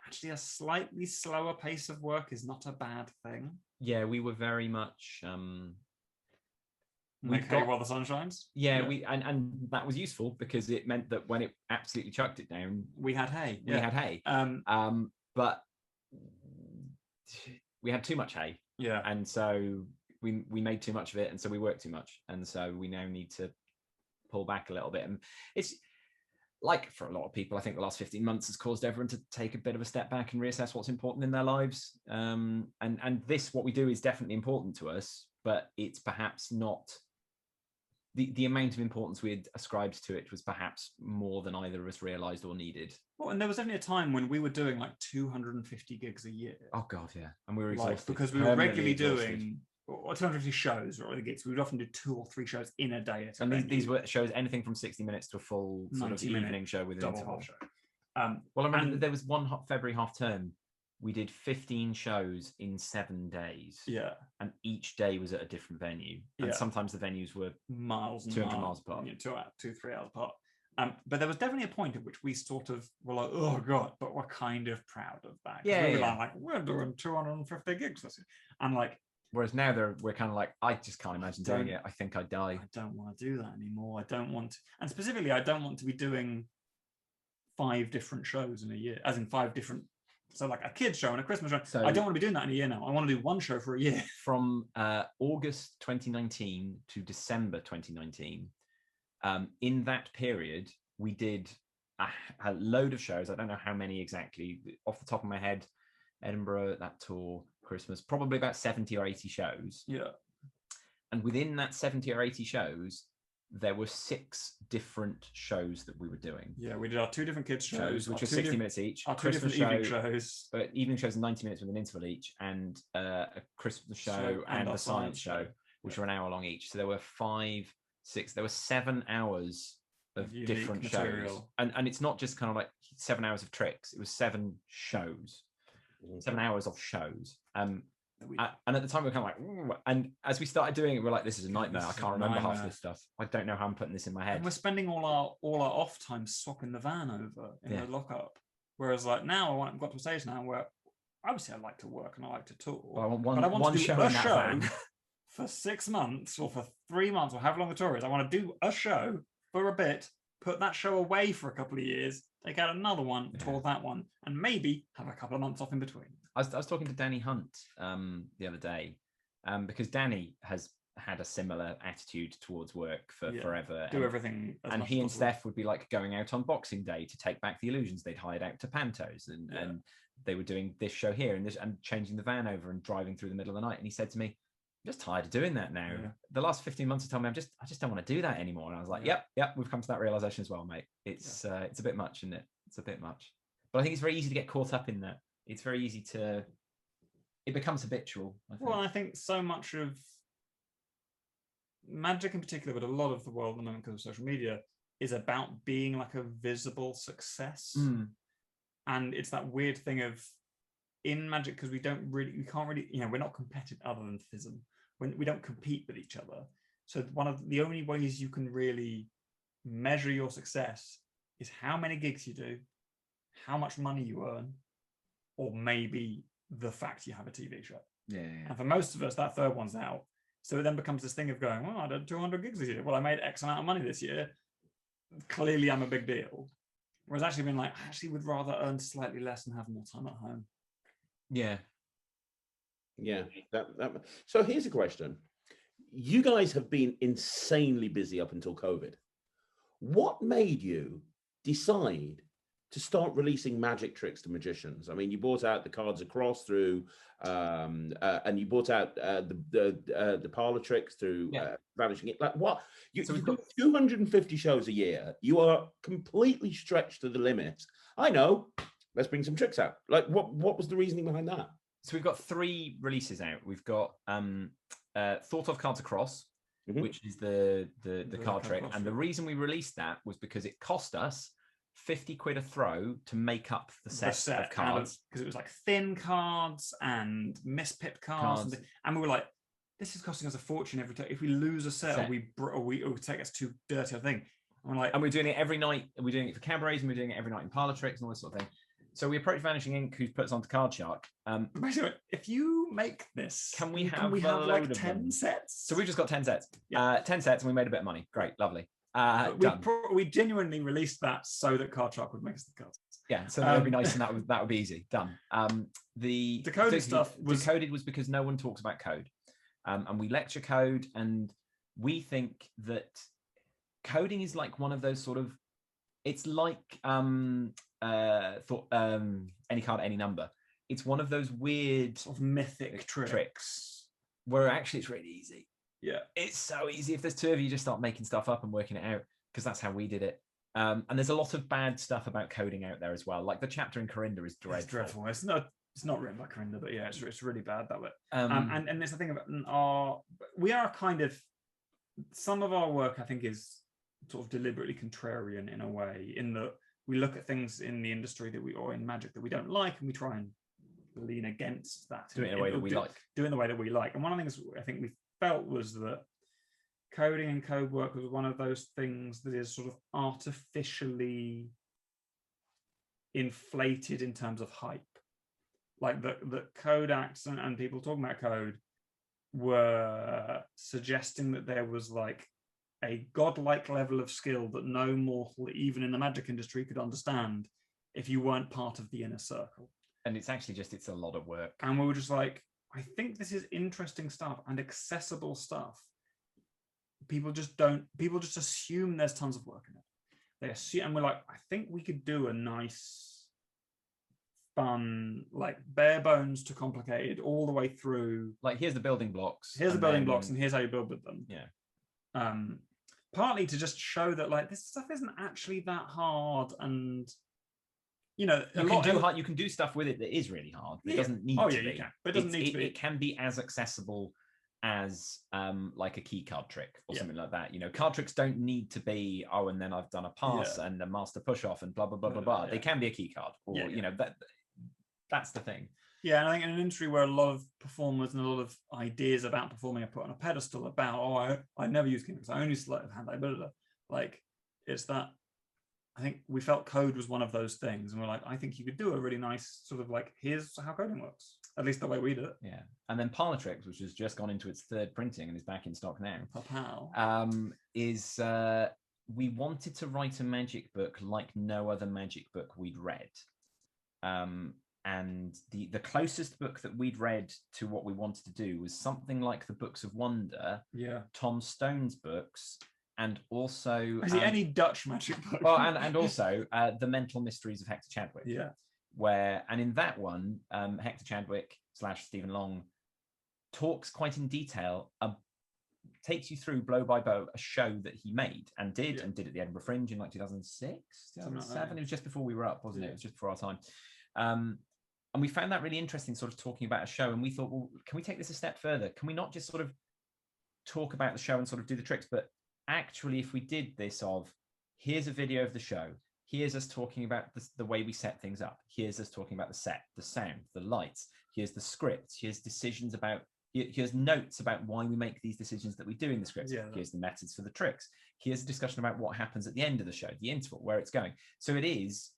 actually a slightly slower pace of work is not a bad thing. Yeah, we were very much... Make hay while the sun shines. Yeah, we and that was useful because it meant that when it absolutely chucked it down, we had hay. We had hay. But we had too much hay. Yeah. And so we made too much of it, and so we worked too much. And so we now need to pull back a little bit. And it's like, for a lot of people, I think the last 15 months has caused everyone to take a bit of a step back and reassess what's important in their lives. And this, what we do, is definitely important to us, but it's perhaps not... The amount of importance we had ascribed to it was perhaps more than either of us realised or needed. Well, and there was definitely a time when we were doing like 250 gigs a year. Oh God, yeah, and we were exhausted because we were regularly doing 250 shows or other gigs. We would often do 2 or 3 shows in a day. And these were shows anything from 60 minutes to a full sort of evening show with an interval. Show. Well, I remember there was one February half term. We did 15 shows in 7 days. Yeah. And each day was at a different venue. And sometimes the venues were miles and 200 miles apart. 2-3 hours apart. But there was definitely a point at which we sort of were like, oh God, but we're kind of proud of that. Yeah. We were like, we're doing 250 gigs this year. And like, whereas now we're kind of like, I just can't imagine doing it. I think I'd die. I don't want to do that anymore. I don't want to. And specifically, I don't want to be doing 5 different shows in a year, as in 5 different. So like a kids show and a Christmas show. So I don't want to be doing that in a year now. I want to do one show for a year. From August 2019 to December 2019, in that period, we did a load of shows. I don't know how many exactly. Off the top of my head, Edinburgh, that tour, Christmas, probably about 70 or 80 shows. Yeah. And within that 70 or 80 shows, there were 6 different shows that we were doing. Yeah, we did our 2 different kids shows, which were 60 minutes each. Our 2 different evening shows. Evening shows, 90 minutes with an interval each, and a Christmas show and a science show, which were an hour long each. So there were 7 hours of different shows. And it's not just kind of like 7 hours of tricks. It was 7 shows, 7 hours of shows. And at the time we were kind of like, ooh. And as we started doing it, we're like, this is a nightmare. I can't remember half this stuff. I don't know how I'm putting this in my head. And we're spending all our off time swapping the van over in the lockup. Whereas like now I've got to a stage now where obviously I like to work and I like to tour. Well, I want but I want to do a show van. For 6 months or for 3 months or however long the tour is. I want to do a show for a bit, put that show away for a couple of years, take out another one, tour that one, and maybe have a couple of months off in between. I was talking to Danny Hunt the other day because Danny has had a similar attitude towards work for forever. Do everything. And he and Steph would be like going out on Boxing Day to take back the illusions they'd hired out to Pantos, and they were doing this show here and changing the van over and driving through the middle of the night. And he said to me, I'm just tired of doing that now. Yeah. The last 15 months have told me I just don't want to do that anymore. And I was like, yep, we've come to that realization as well, mate. It's a bit much, isn't it? It's a bit much. But I think it's very easy to get caught up in that. It's very easy it becomes habitual, I think. Well, I think so much of magic in particular, but a lot of the world at the moment because of social media, is about being like a visible success. And it's that weird thing of in magic, because we can't really, we're not competitive other than FISM. We don't compete with each other. So one of the only ways you can really measure your success is how many gigs you do, how much money you earn, or maybe the fact you have a TV show. Yeah. And for most of us, that third one's out. So it then becomes this thing of going, well, I did 200 gigs this year. Well, I made X amount of money this year. Clearly, I'm a big deal. Whereas actually being like, I actually would rather earn slightly less and have more time at home. Yeah. Yeah. So here's a question. You guys have been insanely busy up until COVID. What made you decide to start releasing magic tricks to magicians? I mean, you brought out the Cards Across through, and you brought out the parlor tricks through Vanishing It. Like what? You do 250 shows a year. You are completely stretched to the limit. I know. Let's bring some tricks out. Like what was the reasoning behind that? So we've got 3 releases out. We've got Thought of Cards Across, which is the card trick. And the reason we released that was because it cost us 50 quid a throw to make up the set of cards. Because it was like thin cards and mispipped cards. And we were like, this is costing us a fortune every time. If we lose a set. Or we take us too dirty a thing. And we're doing it every night. We're doing it for cabarets and we're doing it every night in parlor tricks and all this sort of thing. So we approached Vanishing Ink, who's put us onto Card Shark. If you make this, can we have like 10 sets? So we've just got 10 sets. 10 sets, and we made a bit of money. Great, lovely. We genuinely released that so that Card Shark would make us the cards. Yeah, so that would be nice, and that would be easy. Done. The decoded stuff was decoded was because no one talks about code, and we lecture code, and we think that coding is like one of those sort of. It's like any card, any number. It's one of those weird sort of mythic tricks where actually it's really easy. Yeah, it's so easy. If there's 2 of you, just start making stuff up and working it out, because that's how we did it. And there's a lot of bad stuff about coding out there as well. Like the chapter in Corinda is dreadful. It's dreadful. It's not written by Corinda, but yeah, it's really bad that way. And there's the thing about we are kind of, some of our work I think is sort of deliberately contrarian in a way, in that we look at things in the industry or in magic that we don't like, and we try and lean against that. Do it in a way that we like. Do it in the way that we like. And one of the things I think we felt was that coding and code work was one of those things that is sort of artificially inflated in terms of hype. Like the code acts and people talking about code were suggesting that there was like a godlike level of skill that no mortal, even in the magic industry, could understand if you weren't part of the inner circle. And it's actually it's a lot of work. And we were just like, I think this is interesting stuff and accessible stuff. People just assume there's tons of work in it. They assume, and we're like, I think we could do a nice, fun, like bare bones to complicated all the way through. Like, here's the building blocks. Here's the building blocks, and here's how you build with them. Yeah. Partly to just show that like this stuff isn't actually that hard, and you can do stuff with it that is really hard. It doesn't need to be. You can. But it doesn't need to be. It can be as accessible as like a key card trick or something like that. Card tricks don't need to be, and then I've done a pass and a master push off and blah blah blah blah blah. They can be a key card, or that's the thing. Yeah, and I think in an industry where a lot of performers and a lot of ideas about performing are put on a pedestal about, I never use key tricks, I only sleight of hand, like it's that. I think we felt code was one of those things, and we're like, I think you could do a really nice sort of like, here's how coding works, at least the way we did it. Yeah, and then Parlor Tricks, which has just gone into its 3rd printing and is back in stock now. We wanted to write a magic book like no other magic book we'd read. And the closest book that we'd read to what we wanted to do was something like the Books of Wonder, Tom Stone's books, and also any Dutch magic book. Well, and also The Mental Mysteries of Hector Chadwick. Yeah. And in that one, Hector Chadwick / Stephen Long talks quite in detail, takes you through blow by blow a show that he made and did at the Edinburgh Fringe in like 2006, 2007. It was just before we were up, wasn't it? It was just before our time. And we found that really interesting, sort of talking about a show. And we thought, well, can we take this a step further? Can we not just sort of talk about the show and sort of do the tricks, but actually, if we did this here's a video of the show, here's us talking about the way we set things up, here's us talking about the set, the sound, the lights, here's the script, here's decisions about, here's notes about why we make these decisions that we do in the script, here's the methods for the tricks, here's a discussion about what happens at the end of the show, the interval, where it's going. So it is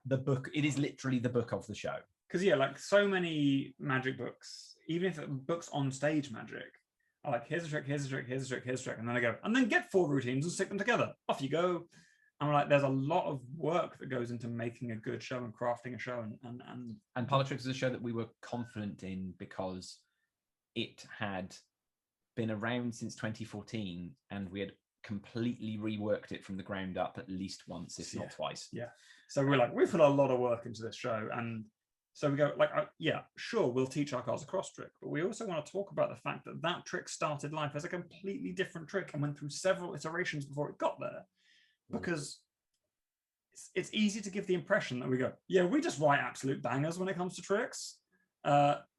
the book, it is literally the book of the show. Because like so many magic books, even if books on stage magic, are like, here's a trick, here's a trick, here's a trick, here's a trick, and then I go, and then get 4 routines and stick them together. Off you go. And we're like, there's a lot of work that goes into making a good show and crafting a show. And Parlor Tricks is a show that we were confident in because it had been around since 2014, and we had completely reworked it from the ground up at least once, if not twice. Yeah. So we're like, we put a lot of work into this show. And so we go like, yeah, sure, we'll teach our cars a cross trick, but we also want to talk about the fact that that trick started life as a completely different trick and went through several iterations before it got there. Because it's easy to give the impression that we go, yeah, we just write absolute bangers when it comes to tricks,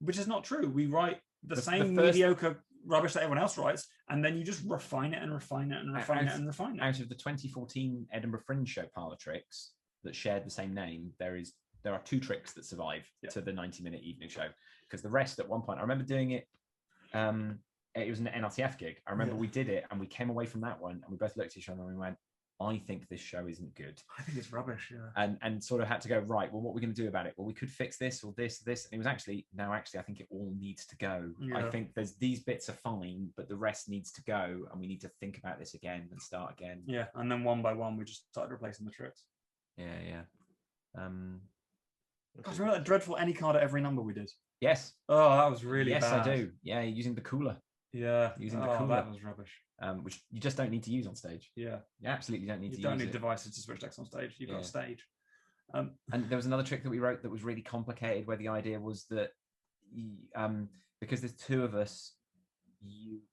which is not true. We write the same mediocre rubbish that everyone else writes, and then you just refine it and refine it and refine it and refine it. Out of the 2014 Edinburgh Fringe Show parlour tricks that shared the same name, there are 2 tricks that survive to the 90-minute evening show, because the rest at one point, I remember doing it, it was an NRTF gig. I remember we did it and we came away from that one and we both looked at each other and we went, I think this show isn't good. I think it's rubbish, yeah. And sort of had to go, right, well, what are we going to do about it? Well, we could fix this or this. And it was actually, I think it all needs to go. Yeah. I think these bits are fine, but the rest needs to go. And we need to think about this again and start again. Yeah, and then one by one, we just started replacing the tricks. Yeah. God, remember that dreadful any card at every number we did? Yes. Oh, that was really bad. Yes, I do. Yeah, using the cooler. Yeah. Using the cooler. That was rubbish. Which you just don't need to use on stage. Yeah. You absolutely don't need to use it. You don't need devices to switch decks on stage. You've got a stage. And there was another trick that we wrote that was really complicated, where the idea was that because there's 2 of us,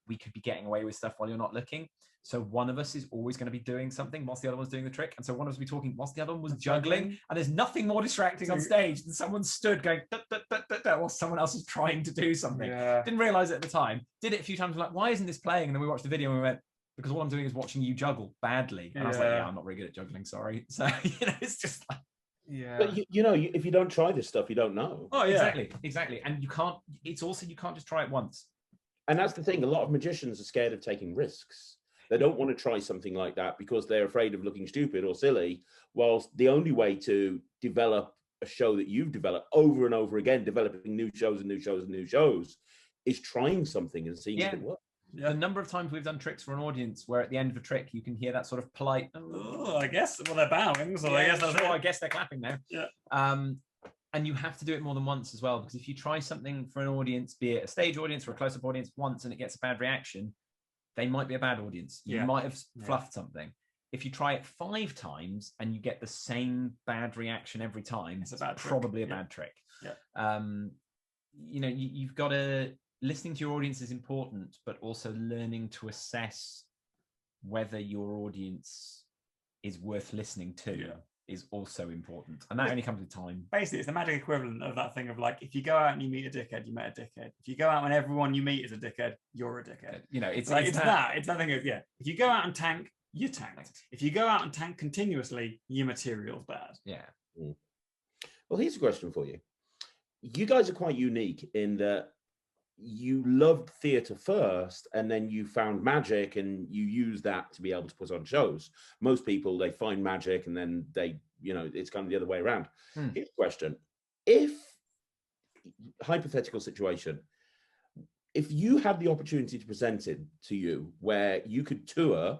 we could be getting away with stuff while you're not looking. So one of us is always going to be doing something whilst the other one's doing the trick. And so one of us will be talking whilst the other one was juggling. And there's nothing more distracting on stage than someone stood going while someone else is trying to do something. Yeah. Didn't realize it at the time. Did it a few times. Like, why isn't this playing? And then we watched the video and we went, because all I'm doing is watching you juggle badly. And I was like, yeah, I'm not very good at juggling. Sorry. So, it's just like, yeah. But if you don't try this stuff, you don't know. Oh yeah, exactly. And you can't just try it once. And that's the thing. A lot of magicians are scared of taking risks. They don't want to try something like that because they're afraid of looking stupid or silly. Whilst the only way to develop a show that you've developed over and over again, developing new shows and new shows and new shows, is trying something and seeing if it works. Yeah. The number of times we've done tricks for an audience where at the end of a trick you can hear that sort of polite, I guess, well, they're bowing, so I guess I guess they're clapping now. Yeah. And you have to do it more than once as well, because if you try something for an audience, be it a stage audience or a close-up audience, once and it gets a bad reaction, they might be a bad audience. You might have fluffed something. If you try it 5 times and you get the same bad reaction every time, it's probably a bad trick. Yeah. You've got to, listening to your audience is important, but also learning to assess whether your audience is worth listening to is also important. And that only comes with time. Basically, it's the magic equivalent of that thing of like, if you go out and you meet a dickhead, you met a dickhead. If you go out and everyone you meet is a dickhead, you're a dickhead. It's that thing of, if you go out and tank, you tanked. If you go out and tank continuously, your material's bad. Yeah. Well, here's a question for you. You guys are quite unique in that you loved theatre first and then you found magic and you use that to be able to put on shows. Most people, they find magic and then it's kind of the other way around. Here's a question. If, hypothetical situation, if you had the opportunity to present it to you where you could tour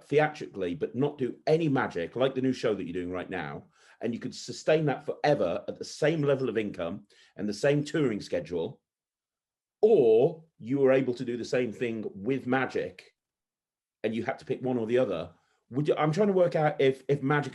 theatrically but not do any magic, like the new show that you're doing right now, and you could sustain that forever at the same level of income and the same touring schedule, or you were able to do the same thing with magic and you had to pick one or the other, I'm trying to work out if magic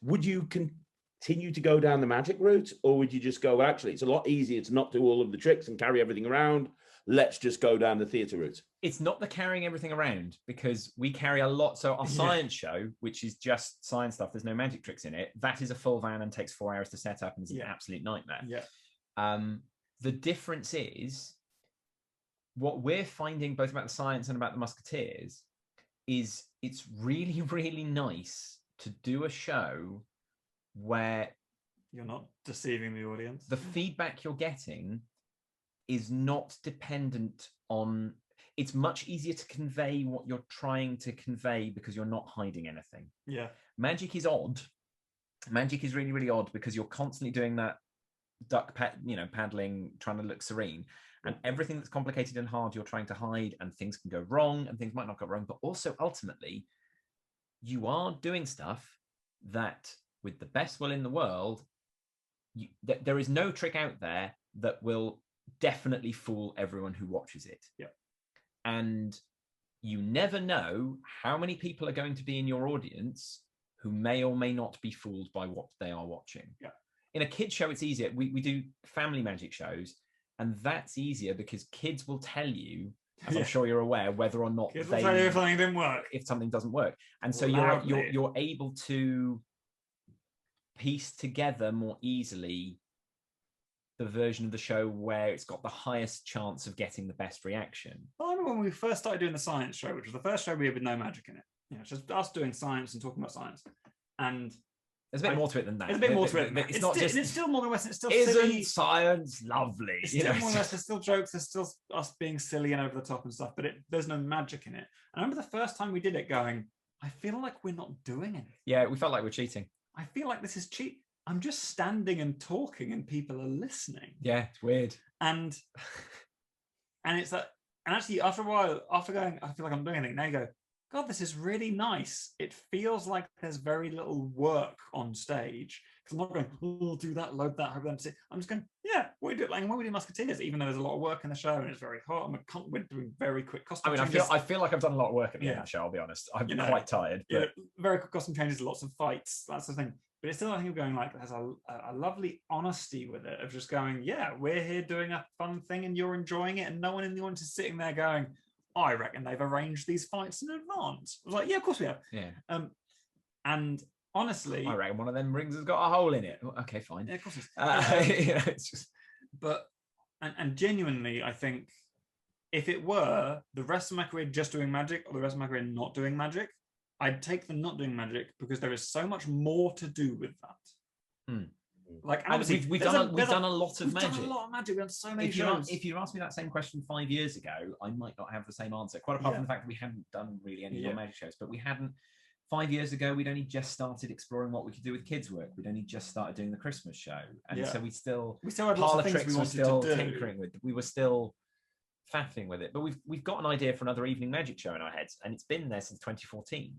would you continue to go down the magic route, or would you just go, actually, it's a lot easier to not do all of the tricks and carry everything around, let's just go down the theatre route? It's not the carrying everything around, because we carry a lot. So our science show, which is just science stuff, there's no magic tricks in it, that is a full van and takes 4 hours to set up and is an absolute nightmare. The difference is, what we're finding both about the science and about the Musketeers is it's really, really nice to do a show where you're not deceiving the audience. The feedback you're getting is not dependent on, it's much easier to convey what you're trying to convey because you're not hiding anything. Yeah. Magic is odd. Magic is really, really odd because you're constantly doing that paddling, trying to look serene, and everything that's complicated and hard you're trying to hide, and things can go wrong and things might not go wrong, but also ultimately you are doing stuff that, with the best will in the world, there is no trick out there that will definitely fool everyone who watches it. And you never know how many people are going to be in your audience who may or may not be fooled by what they are watching. Yeah. In a kids show, it's easier. We do family magic shows, and that's easier because kids will tell you, as I'm sure you're aware, whether or not Kids will tell you if something didn't work. If something doesn't work. And so you're able to piece together more easily the version of the show where it's got the highest chance of getting the best reaction. Well, I remember when we first started doing the science show, which was the first show we had with no magic in it. You know, it's just us doing science and talking about science. And there's a bit more to it than that. There's a bit more to it. It's not just. It's still Morgan West. It's still isn't silly. Science lovely? It's still Morgan West. There's still jokes. There's still us being silly and over the top and stuff. But there's no magic in it. And I remember the first time we did it, going, I feel like we're not doing anything. Yeah, we felt like we're cheating. I feel like this is cheat. I'm just standing and talking, and people are listening. Yeah, it's weird. And it's that. And actually, after a while, after going, I feel like I'm doing anything. Now you go, God, this is really nice. It feels like there's very little work on stage. Because I'm not going, oh, do that, load that, hope them to see. I'm just going, yeah, we do it like when we do Musketeers, even though there's a lot of work in the show and it's very hot, and we're doing very quick costume changes. I feel like I've done a lot of work at the end of the show, I'll be honest. I'm quite tired. But... Yeah, very quick costume changes, lots of fights, that's the thing. But it's still, I think, going like, there's a lovely honesty with it of just going, yeah, we're here doing a fun thing and you're enjoying it, and no one in the audience is sitting there going, I reckon they've arranged these fights in advance. I was like, yeah, of course we have. Yeah. And honestly, I reckon one of them rings has got a hole in it. Okay, fine. Yeah, of course. It's just. But and genuinely, I think if it were the rest of my career just doing magic, or the rest of my career not doing magic, I'd take the not doing magic because there is so much more to do with that. Hmm. Like, we've done a lot of magic. We've done a lot of magic. We've done so many shows. If you asked me that same question 5 years ago, I might not have the same answer. Quite apart from the fact that we hadn't done really any more magic shows, but we hadn't. 5 years ago, we'd only just started exploring what we could do with kids' work. We'd only just started doing the Christmas show, and so we still had lots of things we wanted still to do. tinkering with. We were still faffing with it, but we've got an idea for another evening magic show in our heads, and it's been there since 2014.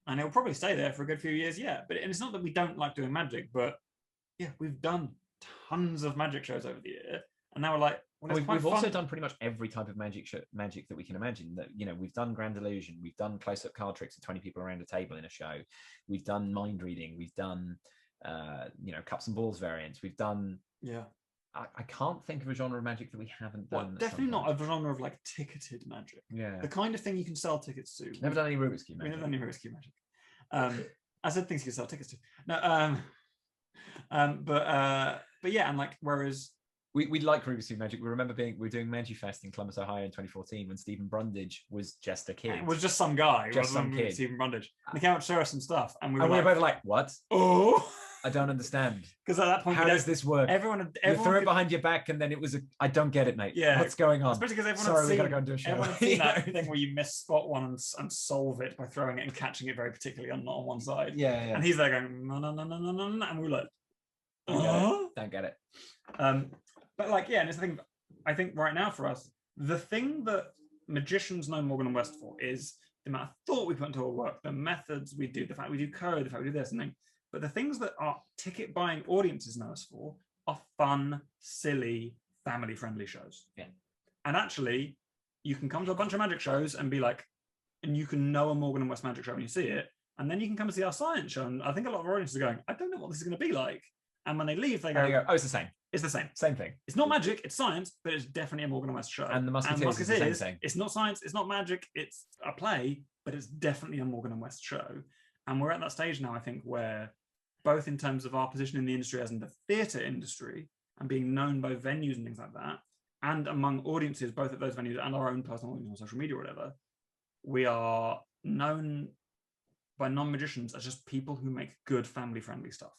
And it'll probably stay there for a good few years yet. But it's not that we don't like doing magic, but yeah, we've done tons of magic shows over the year, and now we're like, well, we've also done pretty much every type of magic that we can imagine. That, you know, we've done Grand Illusion, we've done close-up card tricks with 20 people around a table in a show, we've done mind reading, we've done cups and balls variants, we've done I can't think of a genre of magic that we haven't done. Definitely not a genre of like ticketed magic. Yeah, the kind of thing you can sell tickets to. Never done any Rubik's Cube magic. We've never done any Rubik's Cube magic. I said things you can sell tickets to. No, but yeah, and like, whereas we like Rubik's Cube magic. We remember we were doing Magifest in Columbus, Ohio in 2014 when Stephen Brundage was just a kid. It was just some guy. Just some kid. Stephen Brundage. And he came out to show us some stuff, and we were both like, what? Oh, I don't understand. Because at that point, how does this work? Everyone you threw it behind your back, and then it was I don't get it, mate. Yeah, what's going on? Especially because we gotta go and do a show. Everyone had seen that thing where you miss spot one and solve it by throwing it and catching it very particularly on one side. Yeah. And he's there going no, and we were like, don't get it. But like, yeah, and it's the thing. I think right now for us, the thing that magicians know Morgan and West for is the amount of thought we put into our work, the methods we do, the fact we do code, the fact we do this and thing. But the things that our ticket buying audiences know us for are fun, silly, family-friendly shows. Yeah. And actually, you can come to a bunch of magic shows and be like, and you can know a Morgan and West magic show when you see it, and then you can come and see our science show. And I think a lot of our audiences are going, I don't know what this is going to be like. And when they leave, they go, oh, it's the same. It's the same. Same thing. It's not magic, it's science, but it's definitely a Morgan and West show. And the Musketeers is the same thing. It's not science, it's not magic, it's a play, but it's definitely a Morgan and West show. And we're at that stage now, I think, where both in terms of our position in the industry as in the theatre industry and being known by venues and things like that, and among audiences, both at those venues and our own personal audience on social media or whatever, we are known by non-magicians as just people who make good family-friendly stuff.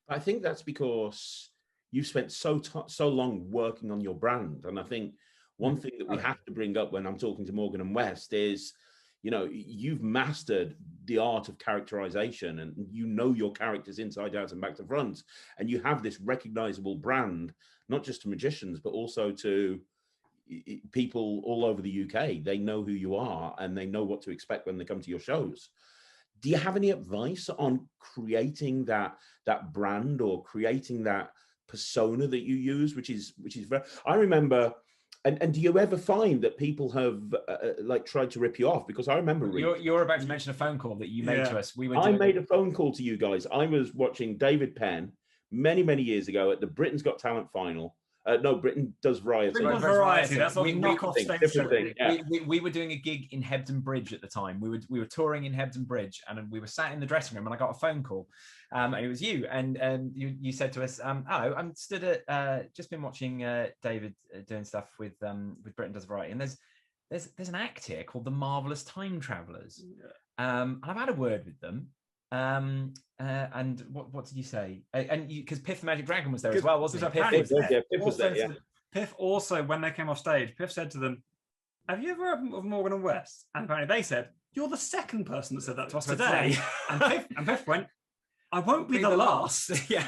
I think that's because you've spent so long working on your brand. And I think one thing that we have to bring up when I'm talking to Morgan and West is, you know, you've mastered the art of characterization, and you know your characters inside out and back to front. And you have this recognizable brand, not just to magicians, but also to people all over the UK. They know who you are and they know what to expect when they come to your shows. Do you have any advice on creating that brand or creating that persona that you use, which is very, I remember And do you ever find that people have like tried to rip you off? Because I remember you're about to mention a phone call that you made to us. I made a phone call to you guys. I was watching David Penn many years ago at the Britain's Got Talent final. No, Britain Does Variety. Britain Does Variety. That's a knockoff stage show. We were doing a gig in Hebden Bridge at the time. We were touring in Hebden Bridge, and we were sat in the dressing room, and I got a phone call, and it was you, and you said to us, "Hello, I'm stood at just been watching David doing stuff with Britain Does Variety, and there's an act here called the Marvelous Time Travelers, and I've had a word with them." And what did you say? And because Piff the Magic Dragon was there as well, wasn't it? Piff was there. Yeah. Piff also, when they came off stage, Piff said to them, "Have you ever heard of Morgan and West?" And apparently they said, "You're the second person that said that to us today." and Piff went, "I won't be the last." Yeah.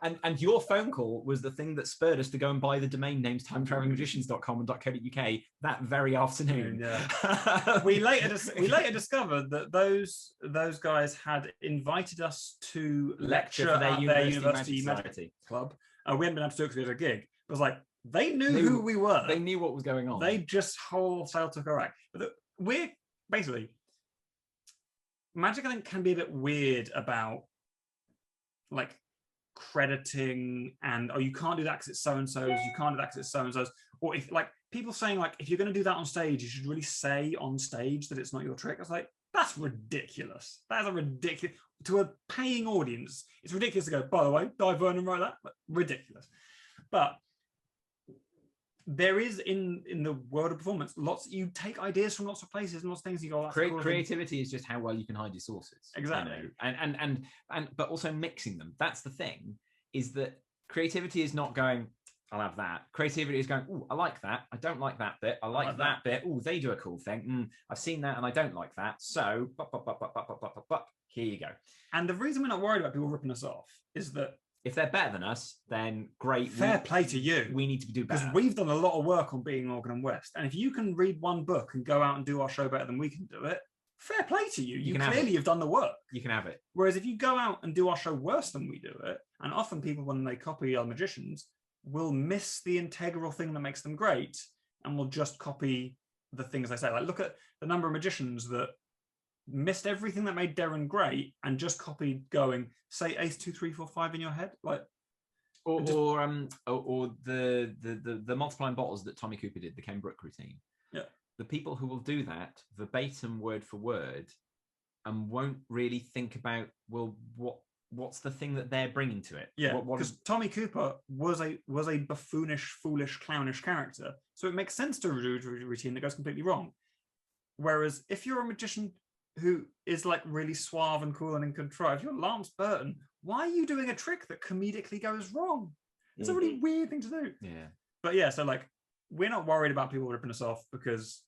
And your phone call was the thing that spurred us to go and buy the domain names timetravelingmagicians.com and .co.uk that very afternoon. Yeah. we later discovered that those guys had invited us to lecture for at their University Magic Club. We hadn't been able to do it because we had a gig. It was like, they knew who we were. They knew what was going on. They just wholesale took our act. But we're basically... Magic, I think, can be a bit weird about like crediting and you can't do that because it's so-and-so's, you can't do that because it's so-and-so's, or if like people saying like, if you're going to do that on stage, you should really say on stage that it's not your trick. I was like, that's ridiculous. That is a ridiculous, to a paying audience, it's ridiculous to go, by the way, Di Vernon wrote that, but ridiculous. But there is in the world of performance, you take ideas from lots of places and lots of things. You go, creativity is just how well you can hide your sources. Exactly. You know? And but also mixing them. That's the thing, is that creativity is not going, I'll have that. Creativity is going, oh, I like that. I don't like that bit. I like that bit. Oh, they do a cool thing. I've seen that and I don't like that. So here you go. And the reason we're not worried about people ripping us off is that if they're better than us, then great. Fair play to you. We need to do better. Because we've done a lot of work on being Morgan and West. And if you can read one book and go out and do our show better than we can do it, fair play to you. You clearly have done the work. You can have it. Whereas if you go out and do our show worse than we do it, and often people, when they copy our magicians, will miss the integral thing that makes them great and will just copy the things they say. Like, look at the number of magicians that missed everything that made Darren great and just copied going, say ace 2 3 4 5 in your head, like, or the multiplying bottles that Tommy Cooper did, the Ken Brook routine. Yeah, the people who will do that verbatim, word for word, and won't really think about, well, what's the thing that they're bringing to it? Yeah, because Tommy Cooper was a buffoonish, foolish, clownish character, so it makes sense to do a routine that goes completely wrong. Whereas if you're a magician who is like really suave and cool and in control, if you're Lance Burton, why are you doing a trick that comedically goes wrong? It's a really weird thing to do. Yeah. But yeah, so like, we're not worried about people ripping us off because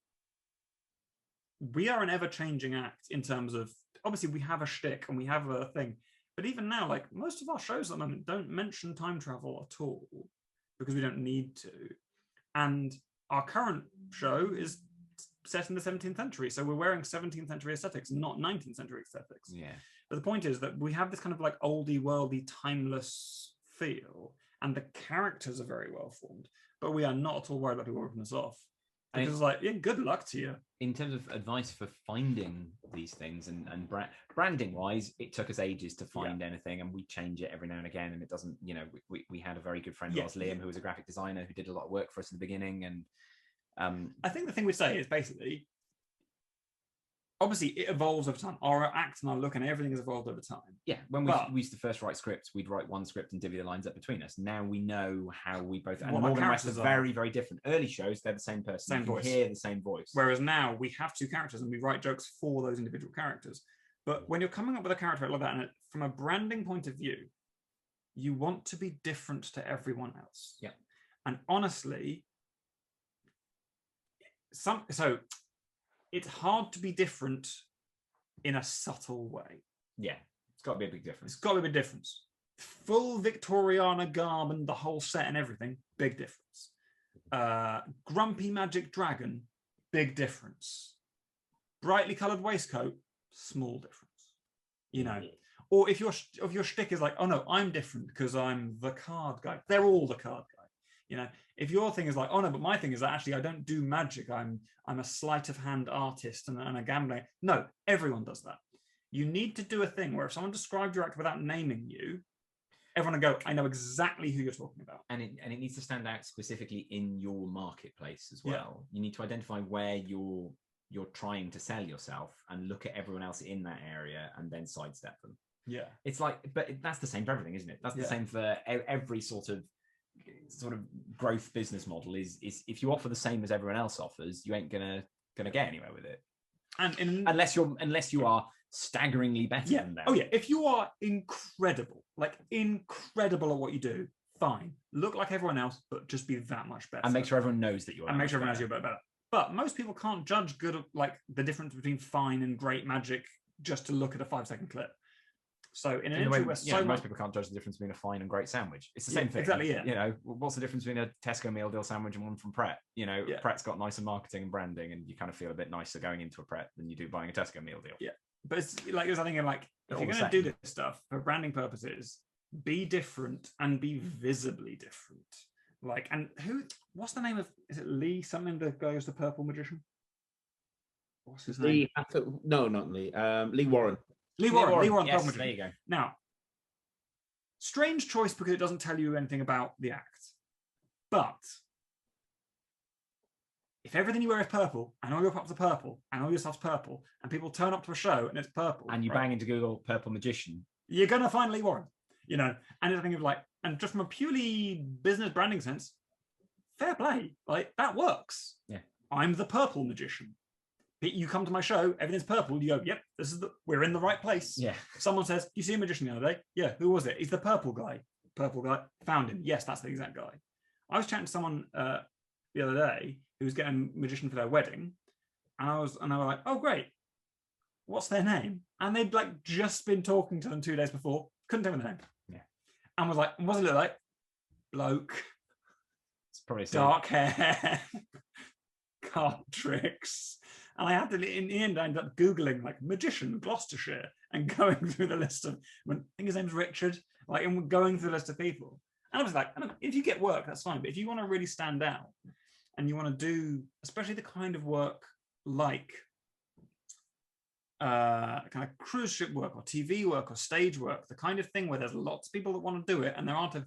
we are an ever-changing act in terms of, obviously we have a shtick and we have a thing, but even now, like, most of our shows at the moment don't mention time travel at all because we don't need to. And our current show is set in the 17th century, so we're wearing 17th century aesthetics, not 19th century aesthetics. Yeah. But the point is that we have this kind of like oldie worldy, timeless feel, and the characters are very well formed, but we are not at all worried about people ripping us off. Because like, yeah, good luck to you. In terms of advice for finding these things and branding wise, it took us ages to find anything, and we change it every now and again, and it doesn't, you know, we had a very good friend of ours, Liam, who was a graphic designer who did a lot of work for us in the beginning, and I think the thing we'd say is basically, obviously it evolves over time. Our act and our look and everything has evolved over time. Yeah, when we used to first write scripts, we'd write one script and divvy the lines up between us. Now we know how we both, and Morgan and West are very, very different. Early shows, they're the same person. Same voice. Hear the same voice. Whereas now we have two characters and we write jokes for those individual characters. But when you're coming up with a character like that, and from a branding point of view, you want to be different to everyone else. Yeah. And honestly, so it's hard to be different in a subtle way. Yeah, it's got to be a big difference. It's got to be a big difference. Full Victoriana garb and the whole set and everything, big difference. Grumpy magic dragon, big difference. Brightly coloured waistcoat, small difference. You know, or if your shtick is like, oh no, I'm different because I'm the card guy. They're all the card guy. You know, if your thing is like, oh no, but my thing is that actually I don't do magic. I'm a sleight of hand artist and a gambler. No, everyone does that. You need to do a thing where if someone described your act without naming you, everyone will go, I know exactly who you're talking about. And it needs to stand out specifically in your marketplace as well. You need to identify where you're trying to sell yourself and look at everyone else in that area and then sidestep them. Yeah. It's like, but that's the same for everything, isn't it? That's the same for every sort of growth business model is if you offer the same as everyone else offers, you ain't gonna get anywhere with it. And unless you are staggeringly better than them. Oh yeah, if you are incredible at what you do, fine. Look like everyone else, but just be that much better. And make sure everyone knows that you're and make sure everyone knows you're better. But most people can't judge the difference between fine and great magic just to look at a 5-second clip. So in an industry where most people can't judge the difference between a fine and great sandwich. It's the same thing. Exactly, yeah. You know, what's the difference between a Tesco meal deal sandwich and one from Pret? You know, Pret's got nicer marketing and branding, and you kind of feel a bit nicer going into a Pret than you do buying a Tesco meal deal. Yeah. But it's like, there's something like, if you're going to do this stuff for branding purposes, be different and be visibly different. Like, and what's the name of, is it Lee something, the guy who's the purple magician? What's his name? No, not Lee. Lee Warren. Lee Warren. Yes, there you go. Now, strange choice because it doesn't tell you anything about the act. But if everything you wear is purple, and all your props are purple, and all your stuff's purple, and people turn up to a show and it's purple, and you bang into Google purple magician, you're gonna find Lee Warren. You know, and it's a thing of like, and just from a purely business branding sense, fair play. Like, that works. Yeah. I'm the purple magician. You come to my show, everything's purple. You go, yep, we're in the right place. Yeah. Someone says, you see a magician the other day? Yeah, who was it? He's the purple guy. Purple guy, found him. Yes, that's the exact guy. I was chatting to someone the other day who was getting a magician for their wedding, and they were like, oh great, what's their name? And they'd like just been talking to them 2 days before, couldn't tell me the name. Yeah. And was like, what's it look like? Bloke. It's probably dark hair, card tricks. And I had to, in the end, I ended up Googling like magician Gloucestershire and going through the list of, I think his name's Richard, like, and going through the list of people. And I was like, if you get work, that's fine. But if you want to really stand out and you want to do, especially the kind of work like kind of cruise ship work or TV work or stage work, the kind of thing where there's lots of people that want to do it and there aren't a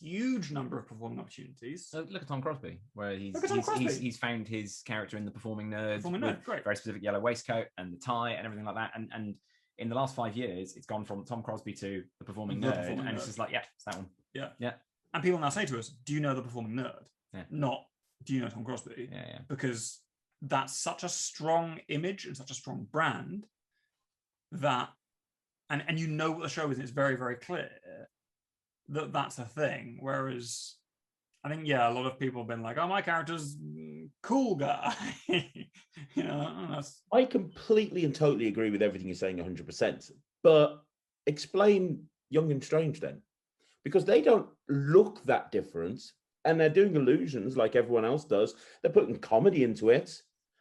huge number of performing opportunities. So look at Tom Crosby, where he's found his character in The Performing Nerd, with great. Very specific yellow waistcoat and the tie and everything like that. And in the last 5 years, it's gone from Tom Crosby to The Performing Nerd, it's just like, yeah, it's that one. Yeah. And people now say to us, do you know The Performing Nerd? Yeah. Not, do you know Tom Crosby? Yeah. Because that's such a strong image and such a strong brand that, and you know what the show is, and it's very, very clear that that's a thing. Whereas I think, a lot of people have been like, oh, my character's cool guy. You know, I completely and totally agree with everything you're saying 100%. But explain Young and Strange then, because they don't look that different and they're doing illusions like everyone else does. They're putting comedy into it.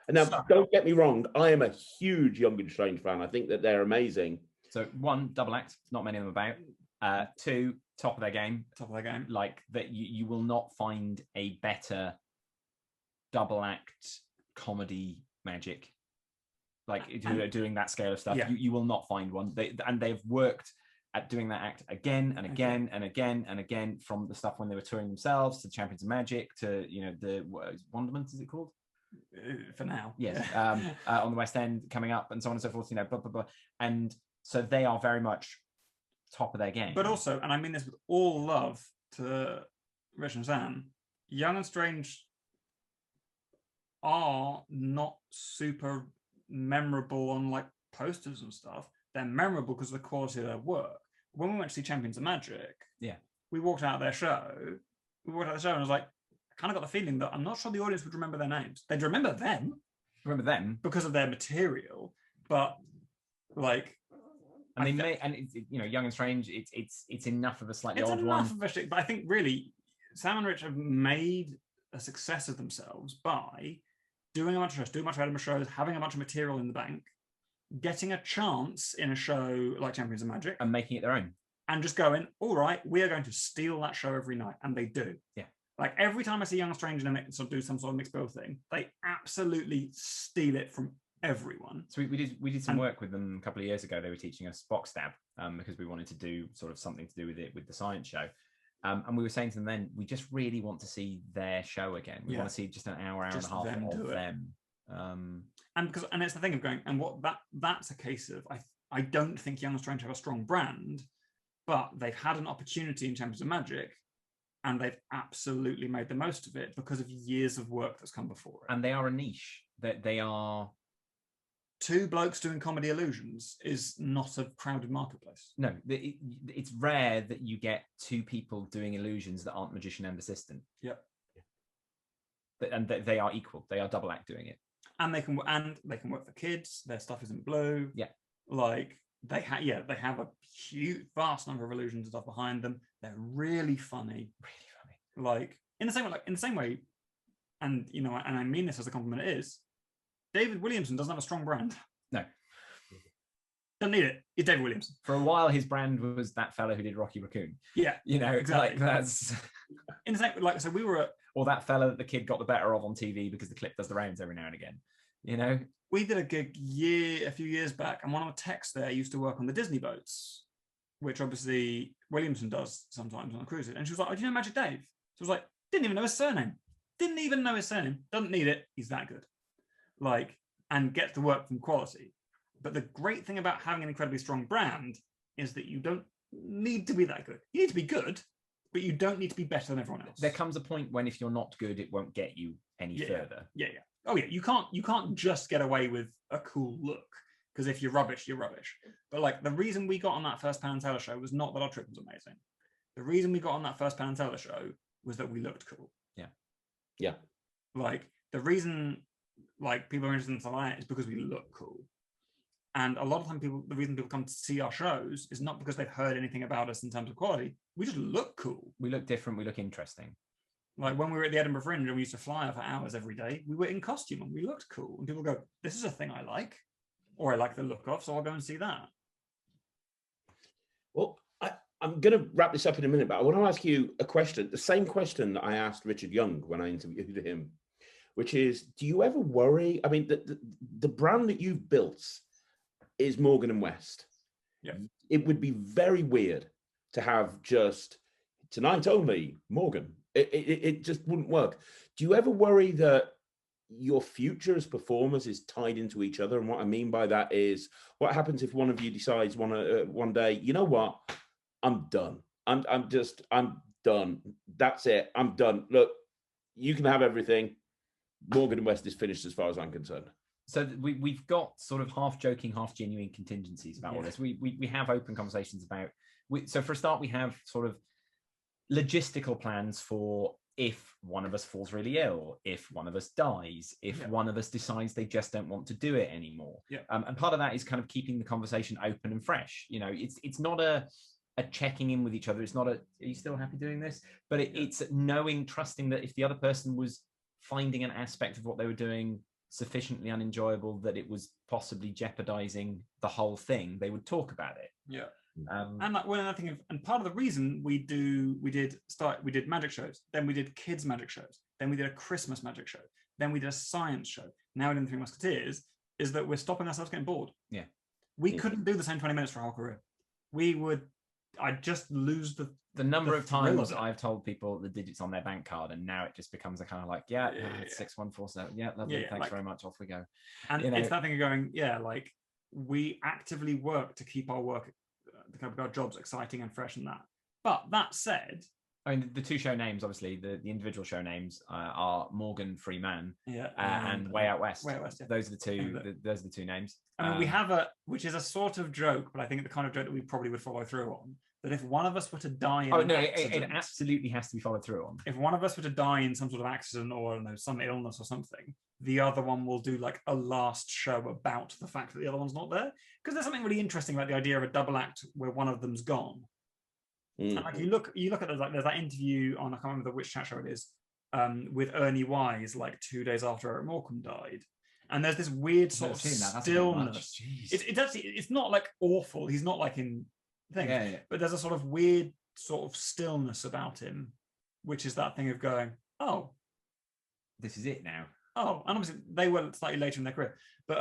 And now, don't get me wrong, I am a huge Young and Strange fan. I think that they're amazing. So 1, double act, not many of them about. 2, top of their game. Like that, you will not find a better double act comedy magic, like doing that scale of stuff. You will not find one. They've worked at doing that act again and again and again and again, from the stuff when they were touring themselves to Champions of Magic to the Wonderment, is it called? For now, yes. On the West End coming up and so on and so forth. Blah blah blah. And so they are very much top of their game. But also, and I mean this with all love to Rich and Sam, Young and Strange are not super memorable on like posters and stuff. They're memorable because of the quality of their work. When we went to see Champions of Magic, we walked out of their show. And I was like, I kind of got the feeling that I'm not sure the audience would remember their names. They'd remember them because of their material, but like. And they may, and Young and Strange, it's enough of a slightly odd one. It's enough of a shtick, but I think really Sam and Rich have made a success of themselves by doing a bunch of shows, doing a bunch of Edinburgh shows, having a bunch of material in the bank, getting a chance in a show like Champions of Magic, and making it their own, and just going, all right, we are going to steal that show every night, and they do. Yeah. Like every time I see Young and Strange and they sort of do some sort of mixed bill thing, they absolutely steal it from everyone. So we did some work with them a couple of years ago. They were teaching us box stab because we wanted to do sort of something to do with it with the science show. And we were saying to them then, we just really want to see their show again. We want to see just an hour and a half of them. And it's the thing of going, and what that's a case of, I don't think Young and Strange have a strong brand, but they've had an opportunity in terms of magic, and they've absolutely made the most of it because of years of work that's come before it. And they are a niche. They are... Two blokes doing comedy illusions is not a crowded marketplace. No, it's rare that you get two people doing illusions that aren't magician and assistant. Yep. And they are equal. They are double act doing it. And they can work for kids. Their stuff isn't blue. Yeah. Like they have a huge, vast number of illusions and stuff behind them. They're really funny. Really funny. Like in the same way, and you know, and I mean this as a compliment, it is. David Williamson doesn't have a strong brand. No. Don't need it. It's David Williamson. For a while, his brand was that fella who did Rocky Raccoon. Yeah. You know, exactly. Like that's... In the same, like, so we were at... Or that fella that the kid got the better of on TV because the clip does the rounds every now and again. You know? We did a gig a few years back, and one of the techs there used to work on the Disney boats, which obviously Williamson does sometimes on the cruises. And she was like, oh, do you know Magic Dave? So I was like, didn't even know his surname. Doesn't need it. He's that good. Like, and gets the work from quality. But the great thing about having an incredibly strong brand is that you don't need to be that good. You need to be good, but you don't need to be better than everyone else. There comes a point when if you're not good, it won't get you any further. Yeah. Oh yeah, you can't just get away with a cool look, because if you're rubbish, you're rubbish. But like the reason we got on that first Penn and Teller show was not that our trick was amazing. The reason we got on that first Penn and Teller show was that we looked cool. Yeah. Like the reason like people are interested in something like that is because we look cool. And a lot of time the reason people come to see our shows is not because they've heard anything about us in terms of quality. We just look cool. We look different. We look interesting. Like when we were at the Edinburgh Fringe and we used to fly for hours every day, we were in costume and we looked cool. And people go, this is a thing I like, or I like the look of, so I'll go and see that. Well, I'm going to wrap this up in a minute, but I want to ask you a question, the same question that I asked Richard Young when I interviewed him, which is, do you ever worry? I mean, the brand that you've built is Morgan & West. Yeah. It would be very weird to have just tonight only Morgan. It just wouldn't work. Do you ever worry that your future as performers is tied into each other? And what I mean by that is, what happens if one of you decides one day, you know what, I'm done. I'm done. That's it. I'm done. Look, you can have everything. Morgan & West is finished as far as I'm concerned. So we've got sort of half joking, half genuine contingencies about all this. We have open conversations about. So for a start, we have sort of logistical plans for if one of us falls really ill, if one of us dies, if one of us decides they just don't want to do it anymore. Yeah. And part of that is kind of keeping the conversation open and fresh. You know, it's not a checking in with each other. It's not are you still happy doing this? But it's knowing, trusting that if the other person was finding an aspect of what they were doing sufficiently unenjoyable that it was possibly jeopardizing the whole thing, they would talk about it. Yeah. And like one other thing, and part of the reason we did magic shows, then we did kids magic shows, then we did a Christmas magic show, then we did a science show, now we're doing the Three Musketeers, is that we're stopping ourselves getting bored. Yeah. We couldn't do the same 20 minutes for our whole career. I'd just lose the number of times I've told people the digits on their bank card, and now it just becomes a kind of like, it's 6147. Yeah, lovely. Thanks very much. Off we go. And it's that thing of going, like we actively work to keep our jobs exciting and fresh and that. But that said, I mean, the two show names, obviously, the individual show names are Morgan Freeman and Way Out West. Way Out West, yeah. Those are the two. Those are the two names. I mean, we have which is a sort of joke, but I think the kind of joke that we probably would follow through on. That if one of us were to die in it absolutely has to be followed through on. If one of us were to die in some sort of accident or I don't know, some illness or something, the other one will do like a last show about the fact that the other one's not there. Because there's something really interesting about the idea of a double act where one of them's gone. And like you look at it, like there's that interview on, I can't remember which chat show it is, with Ernie Wise like 2 days after Eric Morecambe died. And there's this weird sort of stillness. It's not like awful. He's not like in things, but there's a sort of weird sort of stillness about him which is that thing of going, oh, this is it now. Oh, and obviously they were slightly later in their career, but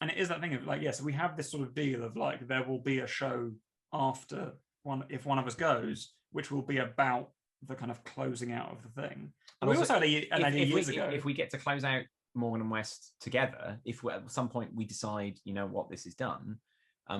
and it is that thing of like, so we have this sort of deal of like there will be a show after one if one of us goes, which will be about the kind of closing out of the thing. And we also had an idea years ago. If we get to close out Morgan and West together, if at some point we decide, you know what, this is done,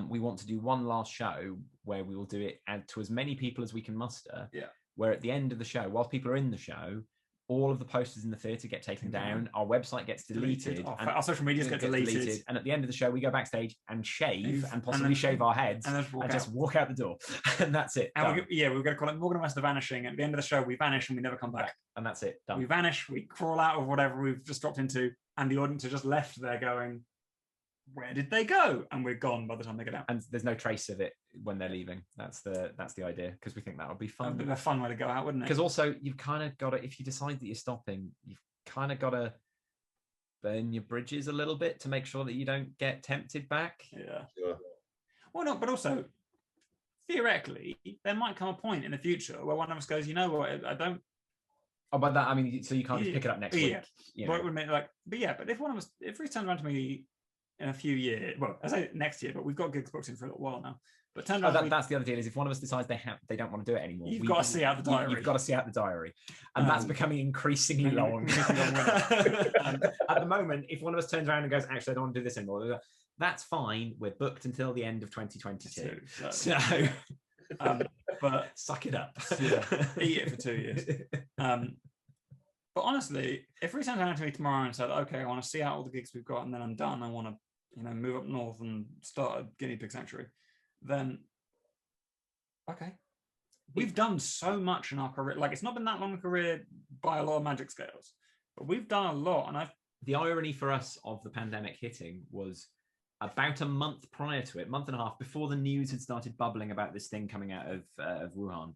we want to do one last show where we will do it to as many people as we can muster. Yeah. Where at the end of the show, whilst people are in the show, all of the posters in the theatre get taken down, our website gets deleted, and our social medias get deleted. And at the end of the show, we go backstage and shave and possibly shave our heads and just walk out the door. And that's it. And we're going to call it Morgan and West are vanishing. At the end of the show, we vanish and we never come back. And that's it. Done. We vanish, we crawl out of whatever we've just dropped into, and the audience are just left there going, where did they go? And we're gone by the time they get out. And there's no trace of it when they're leaving. That's the idea, because we think that would be fun. That'd be a fun way to go out, wouldn't it? Because also you've kind of got to, if you decide that you're stopping, you've kind of got to burn your bridges a little bit to make sure that you don't get tempted back. Yeah. Sure. Well, no, but also theoretically, there might come a point in the future where one of us goes, you know what, I don't. Oh, by that I mean, so you can't just pick it up next week. You know? But if he turns around to me in a few years, well, I say next year, but we've got gigs booked in for a little while now. But that's the other deal, is if one of us decides they don't want to do it anymore, you've got to see out the diary. You've got to see out the diary, and that's becoming increasingly long. At the moment, if one of us turns around and goes, actually, I don't want to do this anymore, that's fine. We're booked until the end of 2022. So but suck it up. Yeah, eat it for 2 years. But honestly, if we turned around to me tomorrow and said, okay, I want to see out all the gigs we've got and then I'm done, I want to move up north and start a guinea pig sanctuary, then okay. We've done so much in our career. Like, it's not been that long a career by a lot of magic scales, but we've done a lot. And the irony for us of the pandemic hitting was about a month prior to it, month and a half before the news had started bubbling about this thing coming out of Wuhan,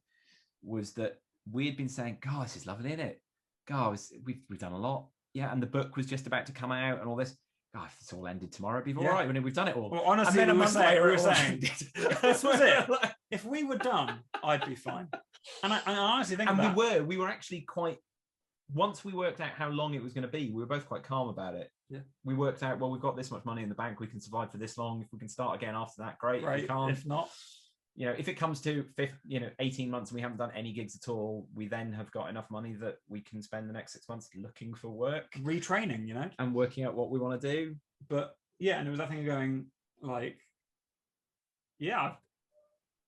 was that we had been saying, God, this is lovely, isn't it? God, we've done a lot. Yeah, and the book was just about to come out and all this. God, if it's all ended tomorrow, it'd be all right. We've done it all. Well, honestly, and then we were saying this was it. If we were done, I'd be fine. And I honestly think we were actually quite, once we worked out how long it was going to be, we were both quite calm about it. Yeah. We worked out, well, we've got this much money in the bank, we can survive for this long. If we can start again after that, great. If we can't, if not, if it comes to 18 months and we haven't done any gigs at all, we then have got enough money that we can spend the next 6 months looking for work, retraining, and working out what we want to do. But yeah, and it was that thing of going like, yeah,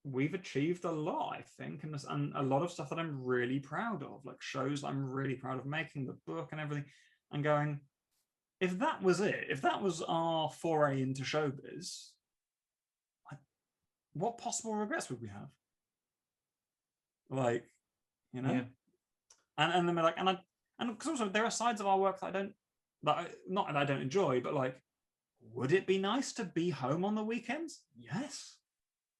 we've achieved a lot, I think, and a lot of stuff that I'm really proud of, like shows that I'm really proud of making, the book and everything, and going, if that was it, if that was our foray into showbiz, what possible regrets would we have? Like, Yeah. And then we're like, and because also there are sides of our work that I don't enjoy, but like, would it be nice to be home on the weekends? Yes.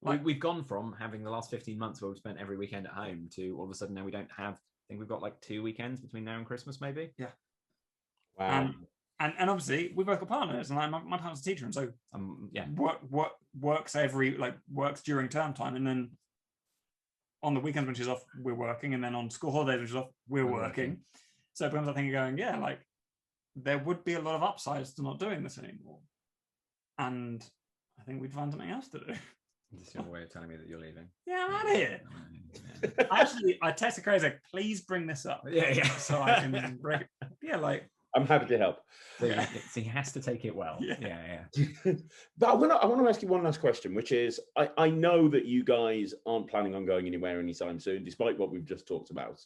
Like, we've gone from having the last 15 months where we've spent every weekend at home to all of a sudden now we don't have, I think we've got like 2 weekends between now and Christmas, maybe. Yeah. Wow. And obviously we both got partners, and my partner's a teacher, and so works during term time, and then on the weekends when she's off, we're working, and then on school holidays when she's off, we're working. So it becomes a thing of going, yeah, like there would be a lot of upsides to not doing this anymore, and I think we'd find something else to do. This is your way of telling me that you're leaving. Yeah, I'm out of here. I texted Crazy, please bring this up. Yeah. So I can break it. Yeah, like. I'm happy to help. So he has to take it well. Yeah. But I want to ask you one last question, which is, I know that you guys aren't planning on going anywhere anytime soon, despite what we've just talked about.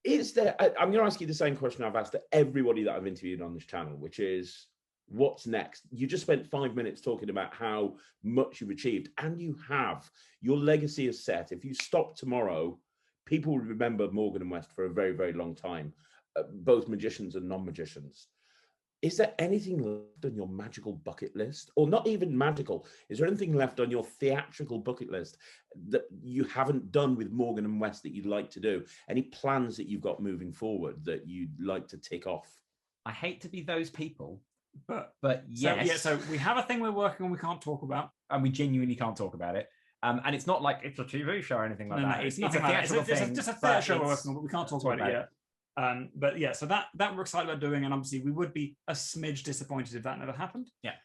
Is there, I'm going to ask you the same question I've asked to everybody that I've interviewed on this channel, which is, what's next? You just spent 5 minutes talking about how much you've achieved, and you have. Your legacy is set. If you stop tomorrow, people will remember Morgan and West for a very, very long time. Both magicians and non-magicians. Is there anything left on your magical bucket list, or not even magical? Is there anything left on your theatrical bucket list that you haven't done with Morgan and West that you'd like to do? Any plans that you've got moving forward that you'd like to tick off? I hate to be those people, but yes. So we have a thing we're working on we can't talk about. And we genuinely can't talk about it. And it's not like it's a TV show or anything like that. It's a nothing like that. theatrical thing. It's just a theatre show we're it's- working on, but we can't talk about it yet. But yeah, so that we're excited about doing, and obviously we would be a smidge disappointed if that never happened. Yeah.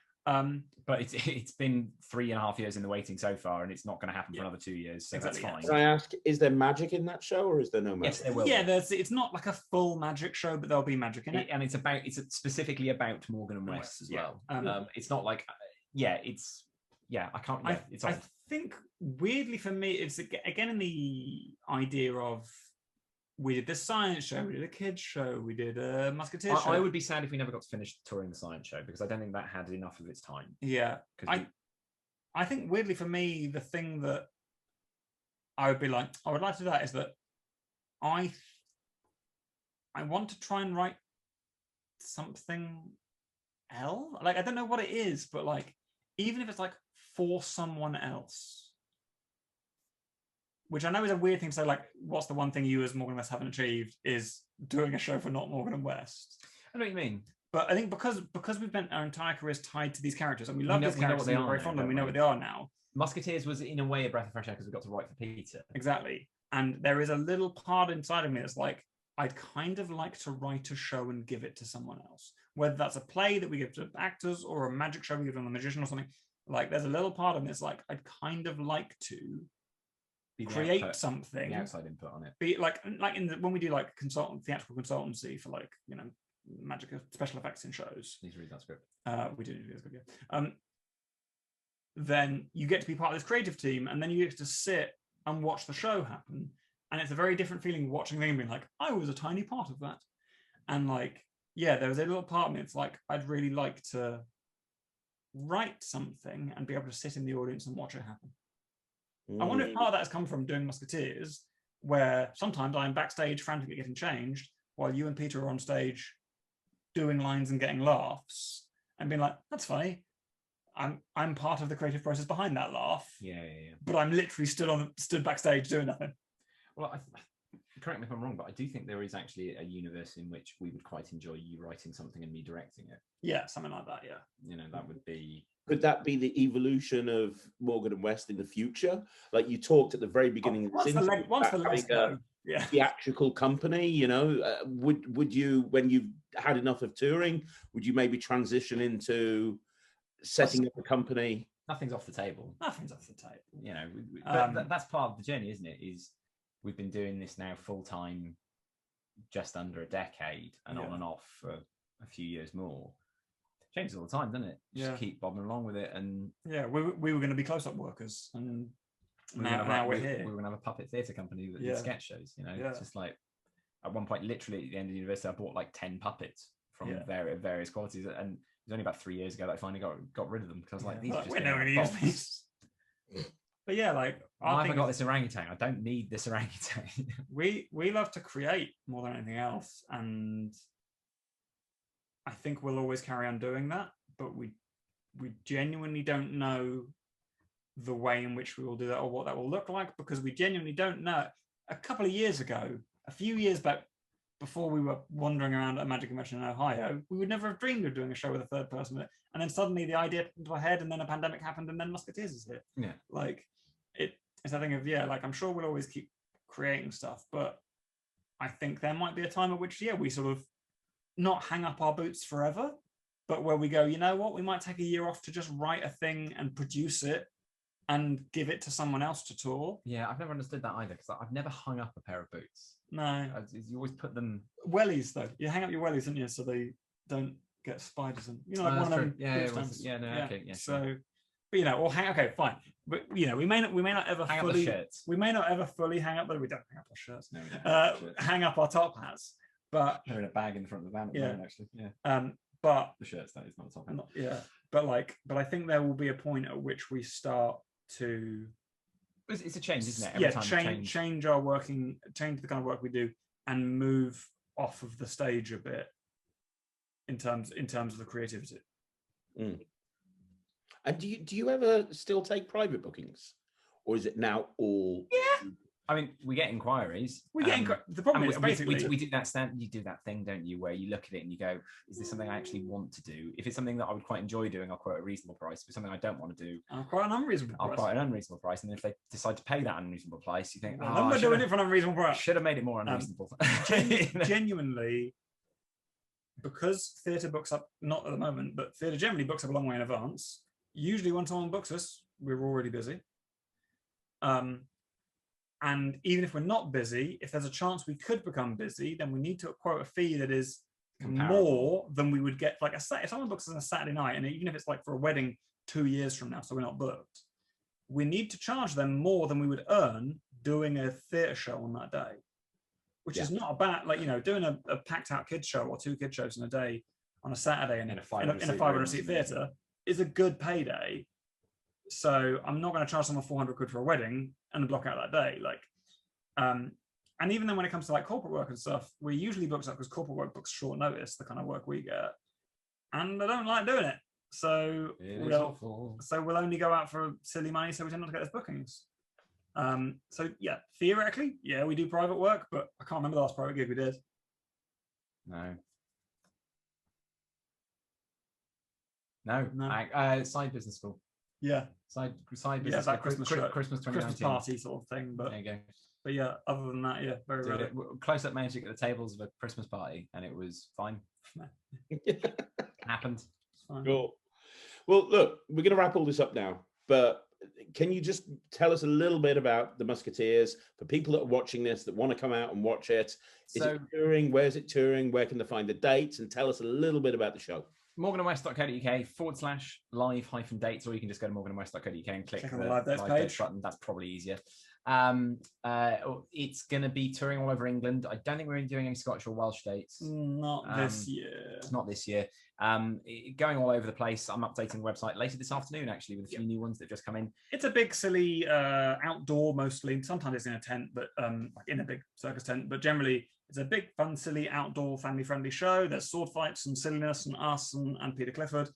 But it's been 3.5 years in the waiting so far, and it's not going to happen for another 2 years, so Exactly, that's fine. Can I ask, is there magic in that show, or is there no magic? Yes, there will. Yeah, it's not like a full magic show, but there'll be magic in it. And it's specifically about Morgan and West as well. It's not like I can't. Yeah, it's. I think weirdly for me, it's again in the idea of we did the science show, we did a kids show, we did a Musketeers show. I would be sad if we never got to finish touring the science show, because I don't think that had enough of its time. Yeah, I think weirdly for me, the thing that I would be like, I would like to do that is that I want to try and write something else. Like, I don't know what it is, but like, even if it's like for someone else, which I know is a weird thing to say, like, what's the one thing you as Morgan West haven't achieved is doing a show for not Morgan and West. I know what you mean. But I think because we've spent our entire careers tied to these characters, and we love these characters, and we're very fond of them, we know what they are now. Musketeers was in a way a breath of fresh air because we got to write for Peter. Exactly. And there is a little part inside of me that's like, I'd kind of like to write a show and give it to someone else. Whether that's a play that we give to actors or a magic show we give to a magician or something. Like, there's a little part of me that's like, I'd kind of like to create something. The outside input on it. Be like when we do like theatrical consultancy for like, you know, magic special effects in shows. Need to read that script. We do need to read that script, yeah. Then you get to be part of this creative team, and then you get to sit and watch the show happen. And it's a very different feeling watching them being like, I was a tiny part of that. And like, yeah, there was a little part of me, it's like, I'd really like to write something and be able to sit in the audience and watch it happen. I wonder if part of that has come from doing Musketeers, where sometimes I'm backstage frantically getting changed while you and Peter are on stage doing lines and getting laughs and being like, that's funny. I'm part of the creative process behind that laugh. Yeah. But I'm literally stood backstage doing nothing. Well, correct me if I'm wrong, but I do think there is actually a universe in which we would quite enjoy you writing something and me directing it. Yeah, something like that. Yeah. You know, that would be. Could that be the evolution of Morgan and West in the future? Like you talked at the very beginning of this interview, once the legs go, yeah. Theatrical company, you know, would you, when you've had enough of touring, would you maybe transition into setting up a company? Nothing's off the table. Nothing's off the table. You know, but that's part of the journey, isn't it? Is we've been doing this now full time, just under a decade, and on and off for a few years more. Changes all the time, doesn't it? Just keep bobbing along with it, and yeah, we were going to be Closeup workers, and now we're here. We were going to have a puppet theatre company that did sketch shows. You know, it's just like at one point, literally at the end of university, I bought like 10 puppets from various qualities, and it was only about 3 years ago that I finally got rid of them because I was like, these are just we're never going to use these. But yeah, like I got this orangutan. I don't need this orangutan. we love to create more than anything else, and I think we'll always carry on doing that. But we genuinely don't know the way in which we will do that or what that will look like, because we genuinely don't know. A couple of years ago, a few years back, before we were wandering around at a magic convention in Ohio, we would never have dreamed of doing a show with a third person. And then suddenly the idea into our head, and then a pandemic happened, and then Musketeers is here. Yeah. Like, it's that thing of, like, I'm sure we'll always keep creating stuff, but I think there might be a time at which, we sort of not hang up our boots forever, but where we go, you know what, we might take a year off to just write a thing and produce it and give it to someone else to tour. Yeah, I've never understood that either, because I've never hung up a pair of boots. No. You always put them... Wellies, though. You hang up your wellies, don't you, so they don't get spiders in. You know, like one of them. Okay. So, but or okay, fine. But we may not ever hang fully. Up the shirts. We may not ever fully hang up, but we don't hang up our shirts. No, we don't hang up our top hats. But they're in a bag in the front of the van at the moment, actually. Yeah. But the shirts, that is not the top hat. But I think there will be a point at which we start to. It's a change, isn't it? Change our working, change the kind of work we do, and move off of the stage a bit in terms of the creativity. And do you ever still take private bookings, or is it now all? Yeah, I mean, we get inquiries. The problem is basically we do that you do that thing, don't you, where you look at it and you go, is this something I actually want to do? If it's something that I would quite enjoy doing, I'll quote a reasonable price. If it's something I don't want to do, I'll quote an unreasonable price. I'll quote an unreasonable price. And then if they decide to pay that unreasonable price, you think, I'm not doing it for an unreasonable price. Should have made it more unreasonable. Genuinely, because theatre books up, not at the moment, but theatre generally books up a long way in advance. Usually when someone books us, we're already busy. And even if we're not busy, if there's a chance we could become busy, then we need to quote a fee that is more than we would get. Like if someone books us on a Saturday night, and even if it's like for a wedding 2 years from now, so we're not booked, we need to charge them more than we would earn doing a theatre show on that day, which is not a bad, like, you know, doing a packed out kids show or 2 kids shows in a day on a Saturday in a 500 seat theatre is a good payday. So I'm not going to charge someone 400 quid for a wedding and block out that day. Like, and even then when it comes to like corporate work and stuff, we usually book up because corporate work books short notice, the kind of work we get. And I don't like doing it. So we'll only go out for silly money, so we tend not to get those bookings. So yeah, theoretically, yeah, we do private work, but I can't remember the last private gig we did. No. Side business school. Yeah. Side business. Yeah, that Christmas 2019. Christmas party sort of thing. But there you go. But yeah, other than that, yeah, very rarely. Close-up magic at the tables of a Christmas party, and it was fine. Happened. Fine. Cool. Well, look, we're going to wrap all this up now, but can you just tell us a little bit about the Musketeers for people that are watching this, that want to come out and watch it? Is it touring? Where's it touring? Where can they find the dates? And tell us a little bit about the show. morganandwest.co.uk/live-dates, or you can just go to morganandwest.co.uk and click on the live dates page button. That's probably easier. It's going to be touring all over England. I don't think we're doing any Scottish or Welsh dates. Not this year. Not this year. Going all over the place. I'm updating the website later this afternoon, actually, with a few new ones that just come in. It's a big, silly outdoor, mostly. Sometimes it's in a tent, but like in a big circus tent. But generally, it's a big, fun, silly, outdoor, family-friendly show. There's sword fights and silliness, and us and Peter Clifford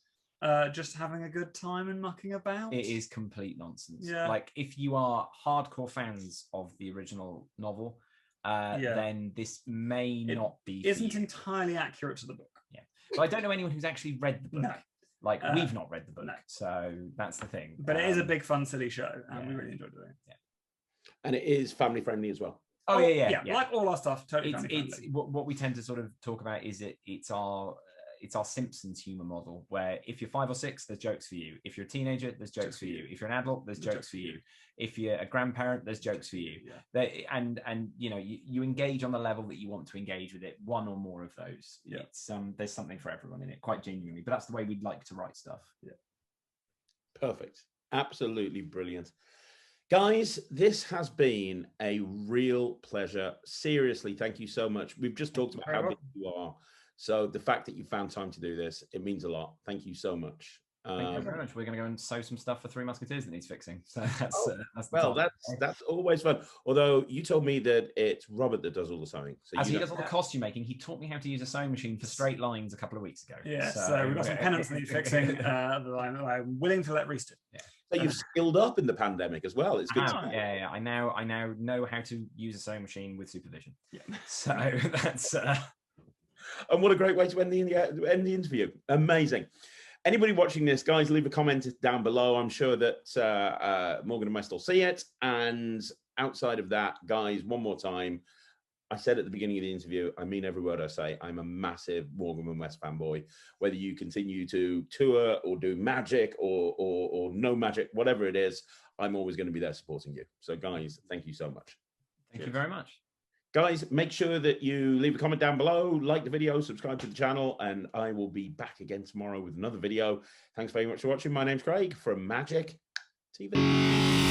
just having a good time and mucking about. It is complete nonsense. Yeah. Like, if you are hardcore fans of the original novel, then this may not be. Isn't entirely accurate to the book. Yeah. But I don't know anyone who's actually read the book. No. Like, we've not read the book, so that's the thing. But it is a big, fun, silly show, and we really enjoy doing it. Yeah. And it is family friendly as well. Oh, yeah. Like all our stuff, totally family friendly. It's what we tend to sort of talk about is it's our Simpsons humor model, where if you're 5 or 6, there's jokes for you. If you're a teenager, there's jokes for you. If you're an adult, there's jokes for you. If you're a grandparent, there's jokes for you. Yeah. And you know, you engage on the level that you want to engage with it. One or more of those. Yeah. It's there's something for everyone in it, quite genuinely. But that's the way we'd like to write stuff. Yeah. Perfect. Absolutely brilliant. Guys, this has been a real pleasure. Seriously, thank you so much. We've just talked about how big you are. So the fact that you found time to do this, it means a lot. Thank you so much. Thank you very much. We're going to go and sew some stuff for Three Musketeers that needs fixing. So that's always fun. Although you told me that it's Robert that does all the sewing. So he does all the costume making. He taught me how to use a sewing machine for straight lines a couple of weeks ago. Yeah. So we've got some pennants that need fixing that I'm willing to let Reese do. Yeah. So you've skilled up in the pandemic as well. It's good. Yeah. I now know how to use a sewing machine with supervision. Yeah. So that's. And what a great way to end the interview. Amazing. Anybody watching this, guys, leave a comment down below. I'm sure that Morgan and West will see it. And outside of that, guys, one more time, I said at the beginning of the interview, I mean every word I say, I'm a massive Morgan and West fanboy. Whether you continue to tour or do magic or no magic, whatever it is, I'm always going to be there supporting you. So guys, thank you so much. Thank you very much. Guys, make sure that you leave a comment down below, like the video, subscribe to the channel, and I will be back again tomorrow with another video. Thanks very much for watching. My name's Craig from Magic TV.